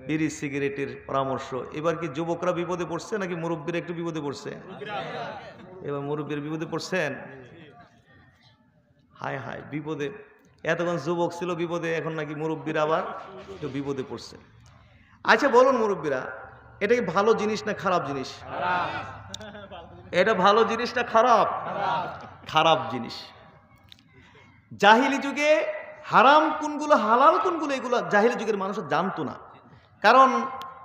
বিড়ি সিগারেটের পরামর্শ। এবার কি যুবকরা বিপদে পড়ছে নাকি মুরব্বীরা একটু বিপদে পড়ছে? এবার মুরব্বীর বিপদে পড়ছেন। হায় হায়, বিপদে। এতক্ষণ যুবক ছিল বিপদে, এখন নাকি মুরব্বীরা আবার একটু বিপদে পড়ছে। আচ্ছা বলুন মুরব্বীরা, এটা কি ভালো জিনিস না খারাপ জিনিস? এটা ভালো জিনিস না খারাপ? খারাপ জিনিস। জাহিলি যুগে হারাম কোনগুলো হালাল কোনগুলো এগুলো জাহিলি যুগের মানুষ জানতো না। কারণ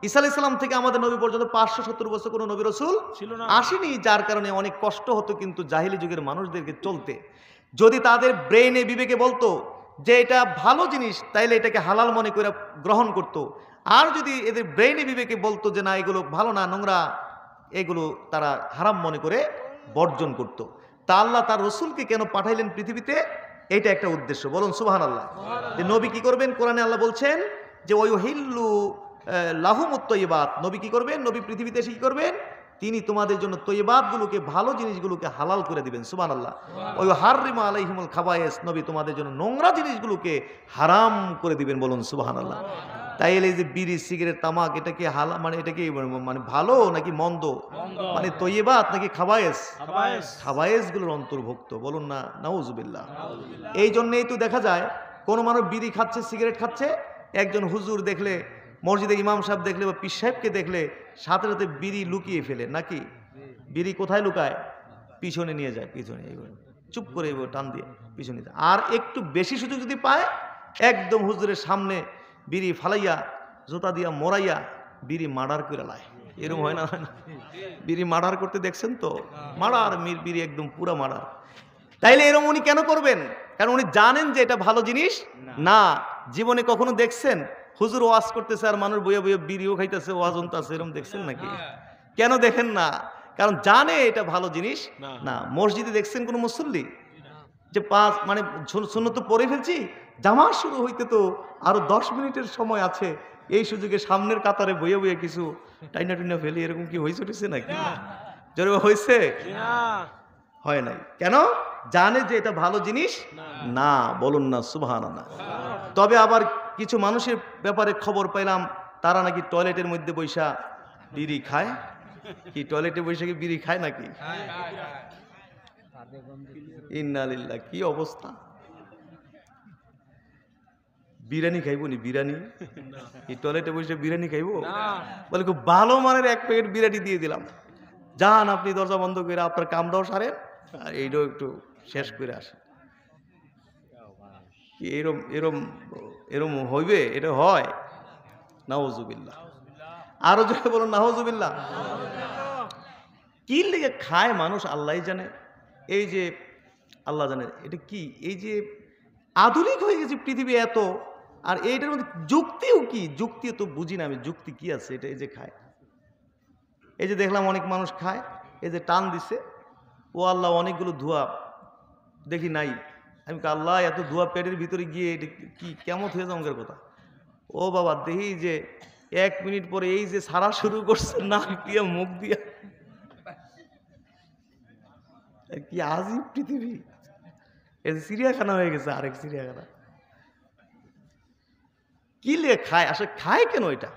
ঈসা আলাইহিস সালাম থেকে আমাদের নবী পর্যন্ত 570 বছর কোনো নবী রাসূল ছিল না, আসেনি, যার কারণে অনেক কষ্ট হতো কিন্তু জাহিলি যুগের মানুষদেরকে চলতে। যদি তাদের ব্রেইনে বিবেকে বলতো যে এটা ভালো জিনিস, তাইলে এটাকে হালাল মনে করে গ্রহণ করত। আর যদি এদের ব্রেইনে বিবেকে বলতো যে না এগুলো ভালো না, নোংরা, এগুলো তারা হারাম মনে করে বর্জন করত। তা আল্লাহ তার রসুলকে কেন পাঠাইলেন পৃথিবীতে? এটা একটা উদ্দেশ্য। বলুন সুবহানাল্লাহ। যে নবী কি করবেন? কোরআনে আল্লাহ বলছেন যে ওয়ুহিল্লু লাহুমুত তয়্যিবাত। নবী কি করবেন? নবী পৃথিবীতে এসে কি করবেন? তিনি তোমাদের জন্য তয়্যিবাতগুলোকে, ভালো জিনিসগুলোকে হালাল করে দিবেন। সুবহানাল্লাহ। ওয়ুহাররিমু আলাইহিমুল খাবায়েস। নবী তোমাদের জন্য নোংরা জিনিসগুলোকে হারাম করে দিবেন। বলুন সুবহানাল্লাহ। তাইলে যে বিড়ি সিগারেট তামাক, এটা কি হালাল, মানে এটা কি মানে ভালো নাকি মন্দ? মানে তয়্যিবাত নাকি খাবায়েস? খাবায়েস গুলোর অন্তর্ভুক্ত। বলুন না নাউজুবিল্লাহ। এই জন্যই তো দেখা যায় কোনো মানুষ বিড়ি খাচ্ছে, সিগারেট খাচ্ছে, একজন হুজুর দেখলে, মসজিদে ইমাম সাহেব দেখলে বা পীর সাহেবকে দেখলে সাথে সাথে বিড়ি লুকিয়ে ফেলে। নাকি বিড়ি কোথায় লুকায়? পিছনে নিয়ে যায়, পিছনে চুপ করে টান দিয়ে পিছনে যায়। আর একটু বেশি সুযোগ যদি পায়, একদম হুজুরের সামনে বিড়ি ফালাইয়া, জোতা দিয়া মরাইয়া বিড়ি মার্ডার করে লায়। এরকম হয় না? হয় না? বিড়ি মার্ডার করতে দেখছেন তো? মার্ডার, বিড়ি একদম পুরা মার্ডার। তাইলে এরকম উনি কেন করবেন? কারণ উনি জানেন যে এটা ভালো জিনিস না। জীবনে কখনো দেখছেন হুজুর ওয়াজ করতেছে আর মানুষ বইয়া বইয়া বিড়িও খাইতেছে, ওয়াজ অন্তাছে, এরকম দেখছেন নাকি? কেন দেখেন না? কারণ জানে এটা ভালো জিনিস না। মসজিদে দেখছেন কোন মুসল্লি যে মানে সুন্নত পড়ে ফেলছি, জামাত শুরু হইতে তো আরো 10 মিনিটের সময় আছে, এই সুযোগে সামনের কাতারে বইয়া বইয়া কিছু টাইনা টুইনা ফেলি, এরকম কি হয়েছে উঠেছে নাকি? জোরে হয়েছে? হয় নাই। কেন? জানে যে এটা ভালো জিনিস না। বলুন না সুবহানাল্লাহ। তবে আবার কিছু মানুষের ব্যাপারে খবর পাইলাম, তারা নাকি টয়লেটের মধ্যে বৈশা বিড়ি খায়। কি টয়লেটে বৈশা কি বিড়ি খায় নাকি? ইন্না লিল্লাহ, কি অবস্থা! বিরিয়ানি খাইবো নি? বিরিয়ানি এই টয়লেটে বসে বিরিয়ানি খাইবো? বলে খুব ভালো মানের 1 প্যাকেট বিরিয়ানি দিয়ে দিলাম, যান আপনি দরজা বন্ধ করে আপনার কামটাও সারেন আর এইটাও একটু শেষ করে আসেন। এরম এরম এরম হইবে? এটা হয়? নাউজুবিল্লাহ। আরো জোরে বলুন নাউজুবিল্লাহ। কি লেগে খায় মানুষ আল্লাহই জানে। এই যে আল্লাহ জানে এটা কি। এই যে আধুনিক হয়ে গেছে পৃথিবী এত, আর এইটার মধ্যে যুক্তিও কি? যুক্তিও তো বুঝি না আমি, যুক্তি কি আছে এটা? এই যে খায়, এই যে দেখলাম অনেক মানুষ খায়, এই যে টান দিছে, ও আল্লাহ অনেকগুলো ধোঁয়া দেখি নাই। আমি আল্লাহ এত ধোঁয়া পেটের ভিতরে গিয়ে এটা কি কেমন হয়ে যাও আমাদের কথা। ও বাবা, দেখি যে 1 মিনিট পরে এই যে সারা শুরু করছে নাক দিয়া মুখ দিয়া। কি আজীব পৃথিবী! এটা চিড়িয়াখানা হয়ে গেছে, আরেক চিড়িয়াখানা। কি লে খায়? আসলে খায় কেন এটা?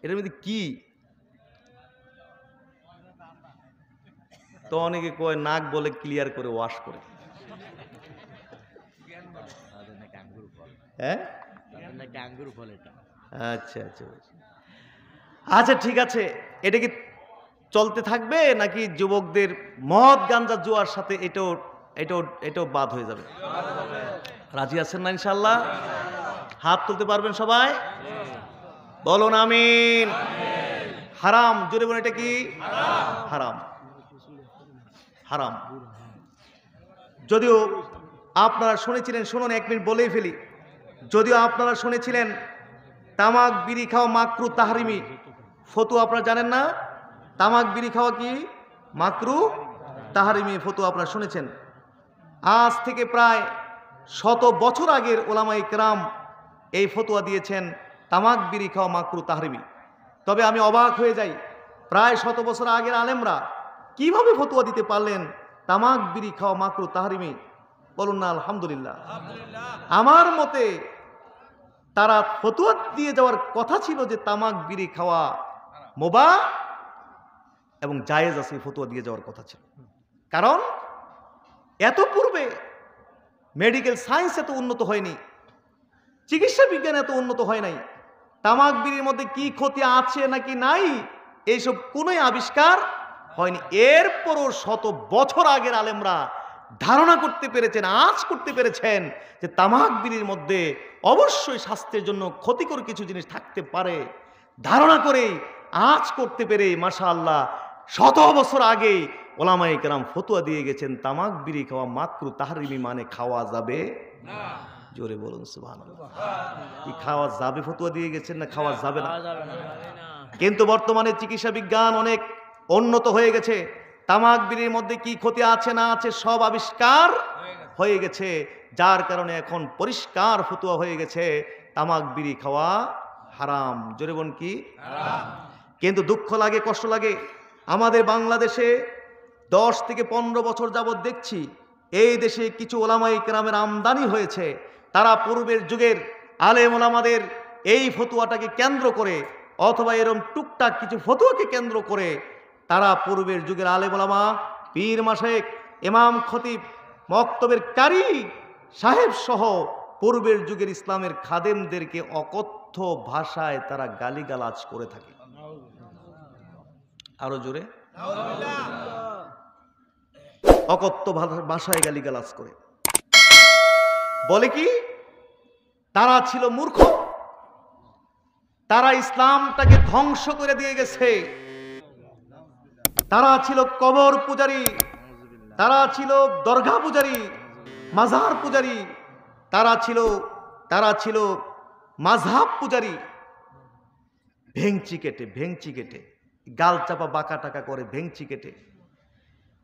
এটার মধ্যে কি? তো অনেকে কয় নাক বলে ক্লিয়ার করে ওয়াশ করে। হ্যাঁ, আচ্ছা আচ্ছা আচ্ছা, ঠিক আছে। এটা কি চলতে থাকবে নাকি যুবকদের মদ গাঞ্জা জুয়ার সাথে এটাও এটাও এটাও বাদ হয়ে যাবে? রাজি আছেন না ইনশাআল্লাহ? হাত তুলতে পারবেন সবাই? বলুন আমিন। হারাম, জোরে বলুন। এটা কি? হারাম, হারাম। যদিও আপনারা শুনেছিলেন, শুনুন 1 মিনিট বলেই ফেলি। যদিও আপনারা শুনেছিলেন তামাক বিড়ি খাওয়া মাকরু তাহরিমি, ফতোয়া আপনারা জানেন না? তামাক বিড়ি খাওয়া কি মাকরু তাহরিমি ফতোয়া আপনারা শুনেছেন। আজ থেকে প্রায় 100 বছর আগের ওলামায়ে কেরাম এই ফতোয়া দিয়েছেন তামাক বিড়ি খাওয়া মাকরু তাহরিমি। তবে আমি অবাক হয়ে যাই, প্রায় 100 বছর আগের আলেমরা কিভাবে ফতোয়া দিতে পারলেন তামাক বিড়ি খাওয়া মাকরু তাহরিমি? বলুন না আলহামদুলিল্লাহ। আমার মতে তারা ফতোয়া দিয়ে যাওয়ার কথা ছিল যে তামাক বিড়ি খাওয়া মুবাহ এবং জায়েজ আছে, ফতোয়া দিয়ে যাওয়ার কথা ছিল। কারণ এত পূর্বে মেডিকেল সায়েন্স এত উন্নত হয়নি, চিকিৎসা বিজ্ঞান এত উন্নত হয় নাই, তামাক বিড়ির মধ্যে কি ক্ষতি আছে নাকি নাই এইসব কোনোই আবিষ্কার হয়নি। এরপরও শত বছর আগের আলেমরা ধারণা করতে পেরেছেন, আজ করতে পেরেছেন যে তামাক বিড়ির মধ্যে অবশ্যই স্বাস্থ্যের জন্য ক্ষতিকর কিছু জিনিস থাকতে পারে। ধারণা করেই আজ করতে পেরে মাশাআল্লাহ শত বছর আগে ওলামায়ে কেরাম ফতোয়া দিয়ে গেছেন তামাক বিড়ি খাওয়া মাকরু তাহরিমি, মানে খাওয়া যাবে না। জোরে বলুন সুবহানাল্লাহ। কি খাওয়া যাবে ফতোয়া দিয়ে গেছেন না খাওয়া যাবে না? কিন্তু বর্তমানে চিকিৎসা বিজ্ঞান অনেক উন্নত হয়ে গেছে, তামাক বিড়ির মধ্যে কি ক্ষতি আছে না আছে সব আবিষ্কার হয়ে গেছে, যার কারণে এখন পরিষ্কার ফতোয়া হয়ে গেছে তামাক বিড়ি খাওয়া হারাম। জোরে বলুন কি হারাম। কিন্তু দুঃখ লাগে, কষ্ট লাগে, আমাদের বাংলাদেশে 10 থেকে 15 বছর যাবৎ দেখছি এই দেশে কিছু ওলামায়ে কেরামের আমদানি হয়েছে, তারা পূর্বের যুগের আলেম ওলামাদের এই ফতোয়াটাকে কেন্দ্র করে অথবা এরকম টুকটাক কিছু ফতোয়াকে কেন্দ্র করে তারা পূর্বের যুগের আলেম ওলামা, পীর মাশায়েখ, ইমাম খতিব, মক্তবের কারি সাহেব সহ পূর্বের যুগের ইসলামের খাদেমদেরকে অকথ্য ভাষায় তারা গালিগালাজ করে থাকে। আরো জোরে, অকথ্য ভাষায় গালিগালাজ করে। বলে কি তারা ছিল মূর্খ, তারা ইসলামটাকে ধ্বংস করে দিয়ে গেছে, তারা ছিল কবর পূজারী, তারা ছিল দরগা পূজারী, মাজার পূজারী, তারা ছিল মাযহাব পূজারী। ভেংচি কেটে গাল চাপা বাঁকা টাকা করে ভেংচি কেটে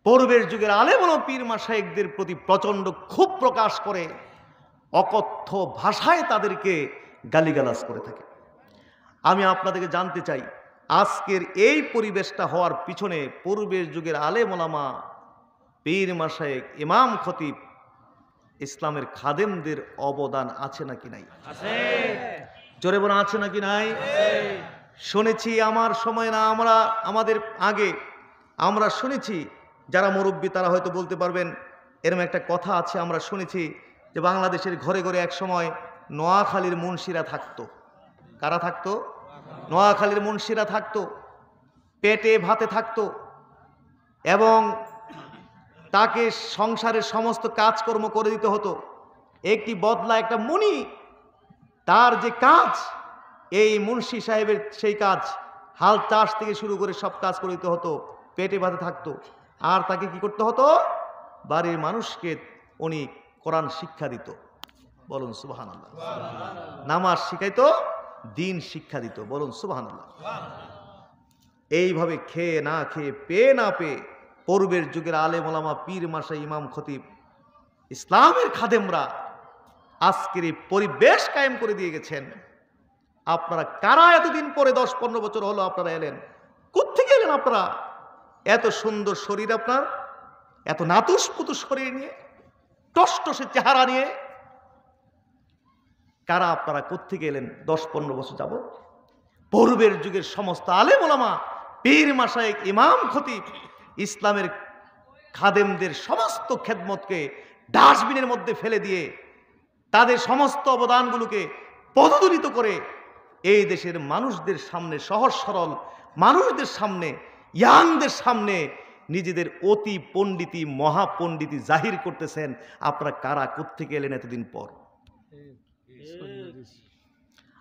পূর্বের যুগের আলেম ও পীর মাশায়েখদের প্রতি প্রচন্ড ক্ষোভ প্রকাশ করে অকথ্য ভাষায় তাদেরকে গালিগালাজ করে থাকে। আমি আপনাদেরকে জানতে চাই, আজকের এই পরিবেশটা হওয়ার পিছনে পূর্বের যুগের আলেম ওলামা, পীর মাশায়েখ, ইমাম খতিব, ইসলামের খাদেমদের অবদান আছে নাকি নাই? আছে। জোরে বলা আছে নাকি নাই? শুনেছি আমার সময় না, আমাদের আগে আমরা শুনেছি, যারা মুরব্বী তারা হয়তো বলতে পারবেন, এরকম একটা কথা আছে, আমরা শুনেছি যে বাংলাদেশের ঘরে ঘরে এক সময় নোয়াখালীর মুন্সিরা থাকতো। কারা থাকতো? নোয়াখালীর মুন্সিরা থাকতো, পেটে ভাতে থাকতো এবং তাকে সংসারের সমস্ত কাজকর্ম করে দিতে হতো। একটি বদলা, একটা মুনি, তার যে কাজ, এই মুন্সি সাহেবের সেই কাজ, হাল চাষ থেকে শুরু করে সব কাজ করে দিতে হতো, পেটে ভাতে থাকতো। আর তাকে কি করতে হতো? বাড়ির মানুষকে উনি কোরআন শিক্ষা দিত। বলুন সুবহানাল্লাহ। নামাজ শিখাইতো, দিন শিক্ষা দিত। বলুন সুবহানাল্লাহ। এইভাবে খেয়ে না খেয়ে, পেয়ে না পেয়ে পূর্বের যুগের আলেম ওলামা, পীর মাশায়েখ, ইমাম খতিব, ইসলামের খাদেমরা আজকের এই পরিবেশ কায়েম করে দিয়ে গেছেন। আপনারা কারা এতদিন পরে 10-15 বছর হলো আপনারা এলেন? কোত্থেকে এলেন আপনারা? এত সুন্দর শরীর আপনার, এত নাতুস পুতুস শরীর নিয়ে, টসটসে চেহারা নিয়ে, কারা আপনারা কোত্থেকে এলেন 10-15 বছর যাবত? পূর্বের যুগের সমস্ত আলেম ওলামা, পীর মাশায়েখ, ইমাম খতিব, ইসলামের খাদেমদের সমস্ত খেদমতকে ডাস্টবিনের মধ্যে ফেলে দিয়ে তাদের সমস্ত অবদানগুলোকে পদদলিত করে এই দেশের মানুষদের সামনে, সহজ সরল মানুষদের সামনে, ইয়াংদের সামনে নিজেদের অতি পণ্ডিতি, মহাপণ্ডিতি জাহির করতেছেন। আপনারা কারা, কোত্থেকে এলেন এতদিন পর?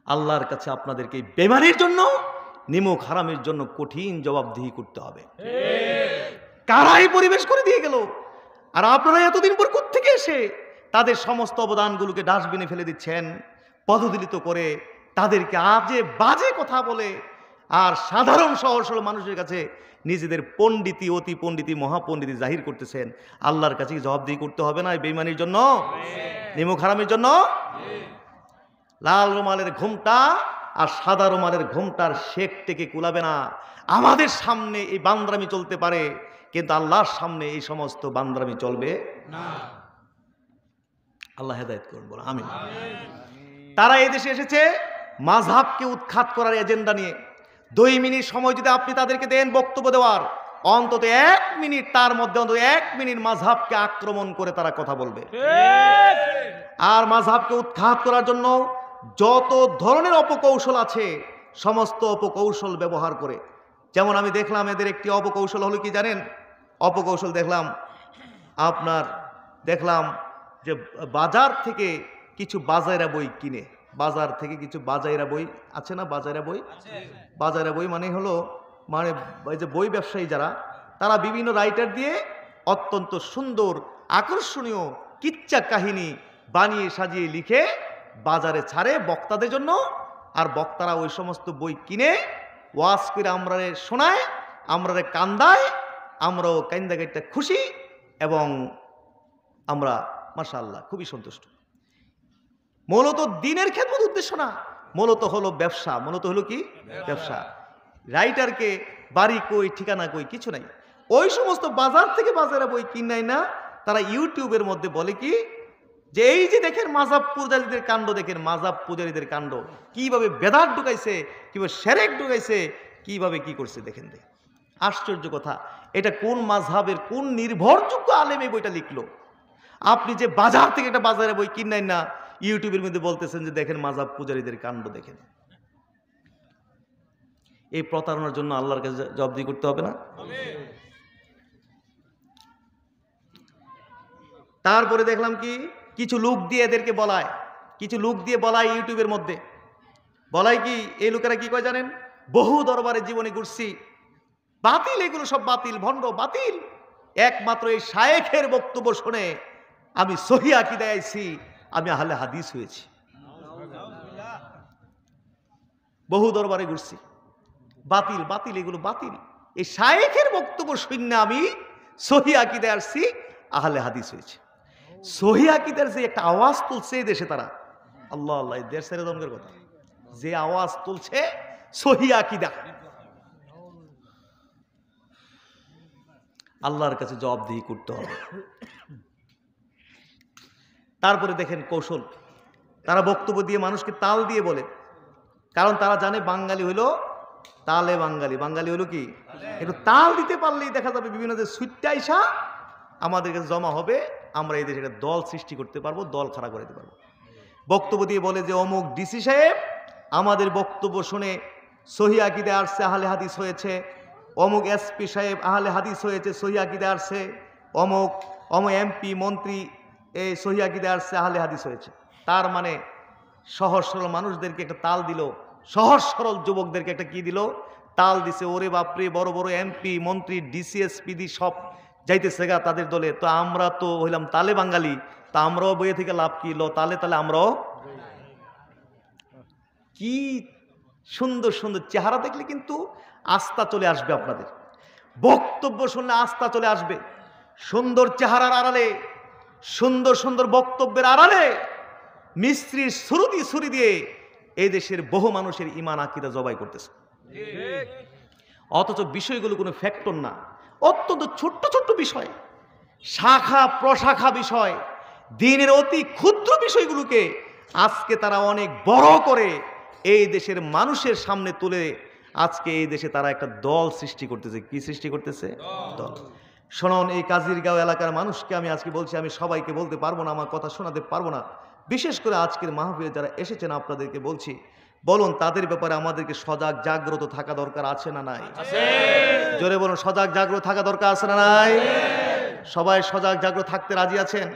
আল্লাহর কাছে আপনাদেরকে বেমানির জন্য, নিমক হারামের জন্য কঠিন জবাবদিহি করতে হবে। কারাই পরিবেশ করে দিয়ে গেল, আর আপনারা এতদিন পর কোত্থেকে এসে তাদের সমস্ত অবদানগুলোকে ডাস্টবিনে ফেলে দিচ্ছেন, পদদলিত করে তাদেরকে আজে বাজে কথা বলে, আর সাধারণ সহজ সরল মানুষের কাছে নিজেদের পণ্ডিতি, অতি পণ্ডিতি, মহাপণ্ডিতি জাহির করতেছেন। আল্লাহর কাছে জবাবদিহি করতে হবে না এই বেঈমানির জন্য, নিমক হারামের জন্য? লাল রুমালের ঘোমটা আর সাদা রুমালের ঘোমটার শেক থেকে কুলাবে না। আমাদের সামনে এই বান্দরামি চলতে পারে, কিন্তু আল্লাহর সামনে এই সমস্ত বান্দরামি চলবে না। আল্লাহ হেদায়েত করুন, বলো আমিন। তারা এই দেশে এসেছে মাযহাবকে উৎখাত করার এজেন্ডা নিয়ে। 2 মিনিট সময় যদি আপনি তাদেরকে দেন বক্তব্য দেওয়ার, অন্তত 1 মিনিট, তার মধ্যে অন্তত 1 মিনিট মাযহাবকে আক্রমণ করে তারা কথা বলবে। আর মাযহাবকে উৎখাত করার জন্য যত ধরনের অপকৌশল আছে সমস্ত অপকৌশল ব্যবহার করে। যেমন আমি দেখলাম এদের একটি অপকৌশল হলো কি জানেন? অপকৌশল দেখলাম যে বাজার থেকে কিছু বাজাইরা বই কিনে, বাজার থেকে কিছু বাজাইরা বই আছে না, বাজাইরা বই মানে হলো ওই যে বই ব্যবসায়ী যারা, তারা বিভিন্ন রাইটার দিয়ে অত্যন্ত সুন্দর আকর্ষণীয় কিচ্ছা কাহিনী বানিয়ে সাজিয়ে লিখে বাজারে ছাড়ে বক্তাদের জন্য। আর বক্তারা ওই সমস্ত বই কিনে ওয়াজ করে আমরারে শোনায়, আমরারে কান্দায়, আমরাও কান্দা গাইতে খুশি এবং আমরা মাশাআল্লাহ খুবই সন্তুষ্ট। মূলত দিনের খেদমত উদ্দেশ্য না, মূলত হলো ব্যবসা, মূলত হলো কি ব্যবসা। রাইটারকে বাড়ি কই ঠিকানা কই কিছু নাই। ওই সমস্ত বাজার থেকে বাজারে বই কিনাই না, তারা ইউটিউবের মধ্যে বলে কি যে এই যে দেখেন মাযহাব পূজারীদের কাণ্ড, দেখেন মাযহাব পূজারীদের কাণ্ড, কিভাবে বেদাত ঢুকাইছে, কিভাবে শিরক ঢুকাইছে, কিভাবে কি করছে দেখেন। আশ্চর্য কথা, এটা কোন মাযহাবের কোন নির্ভরযোগ্য আলেম এই বইটা লিখলো? আপনি যে বাজার থেকে একটা বাজারে বই কিনাই না, ইউটিউবের মধ্যে বলতেছেন যে দেখেন মাযহাব পূজারীদের কাণ্ড দেখেন। এই প্রতারণার জন্য আল্লাহর কাছে জবাবদিহি করতে হবে না? তারপরে দেখলাম কি কিছু লোক দিয়ে এদেরকে বলায়, ইউটিউবের মধ্যে বলায় কি, এই লোকেরা কি কয় জানেন? বহু দরবারে জীবনে ঘুরছি, বাতিল, এগুলো সব বাতিল, ভণ্ড, বাতিল। একমাত্র এই শায়েখের বক্তব্য শুনে আমি সহি আকীদায় আইছি, আমি আহলে হাদিস হয়েছি। বহু দরবারে ঘুরছি, বাতিল, এগুলো বাতিল। এই শায়েখের বক্তব্য শুনে আমি সহি আকীদায় আসছি, আহলে হাদিস হয়েছে। সহি আকীদার যে একটা আওয়াজ তুলছে এই দেশে তারা, আল্লাহ আল্লাহ, দেশ ছেড়ে দমকের কথা, যে আওয়াজ তুলছে সহি আকীদা, আল্লাহর কাছে জবাবদিহি করতে হবে। তারপরে দেখেন কৌশল, তারা বক্তব্য দিয়ে মানুষকে তাল দিয়ে বলে, কারণ তারা জানে বাঙালি হইলো তালে বাঙালি, বাঙালি হলো কি একটু তাল দিতে পারলেই দেখা যাবে বিভিন্ন যে সুইটটা আইসা আমাদের কাছে জমা হবে, আমরা এই দেশে একটা দল সৃষ্টি করতে পারবো, দল খাড়া করে দিতে পারবো। বক্তব্য দিয়ে বলে যে অমুক ডিসি সাহেব আমাদের বক্তব্য শুনে সহি আকীদায় আসছে, আহলে হাদিস হয়েছে, অমুক এসপি সাহেব আহলে হাদিস হয়েছে, সহি আকীদায় আসছে, অমুক এমপি মন্ত্রী এই সহি আকীদায় আসছে, আহলে হাদিস হয়েছে। তার মানে সহজ সরল মানুষদেরকে একটা তাল দিল, সহজ সরল যুবকদেরকে একটা কি দিল, তাল দিছে। ওরে বাপরে, বড় বড় এমপি মন্ত্রী ডিসিএসপিডি সব যাইতেছে গা তাদের দলে, তো আমরা তো হইলাম তালে বাঙালি, তা আমরাও বইয়ে থেকে লাভ কি, তালে তালে আমরাও। কি সুন্দর সুন্দর চেহারা দেখলে কিন্তু আস্থা চলে আসবে আপনাদের, বক্তব্য শুনলে আস্থা চলে আসবে। সুন্দর চেহারার আড়ালে, সুন্দর সুন্দর বক্তব্যের আড়ালে মিস্ত্রির ছুরি দিয়ে এই দেশের বহু মানুষের ঈমান আকীদা জবাই করতেছে। অথচ বিষয়গুলো কোনো ফ্যাক্টর না, অত্যন্ত ছোট্ট ছোট্ট বিষয়, শাখা প্রশাখা বিষয়, দিনের অতি ক্ষুদ্র বিষয়গুলোকে আজকে তারা অনেক বড় করে এই দেশের মানুষের সামনে তুলে আজকে এই দেশে তারা একটা দল সৃষ্টি করতেছে। কি সৃষ্টি করতেছে? দল। শোনন, এই কাজিরগাঁও এলাকার মানুষকে আমি আজকে বলছি, আমি সবাইকে বলতে পারবো না, আমার কথা শোনাতে পারবো না, বিশেষ করে আজকের মাহফিলে যারা এসেছেন আপনাদেরকে বলছি, বলুন তাদের ব্যাপারে আমাদেরকে সজাগ জাগ্রত থাকা দরকার আছে না নাই? জোরে বলুন, সজাগ জাগ্রত থাকা দরকার আছে না নাই? সবাই সজাগ জাগ্রত থাকতে রাজি আছেন?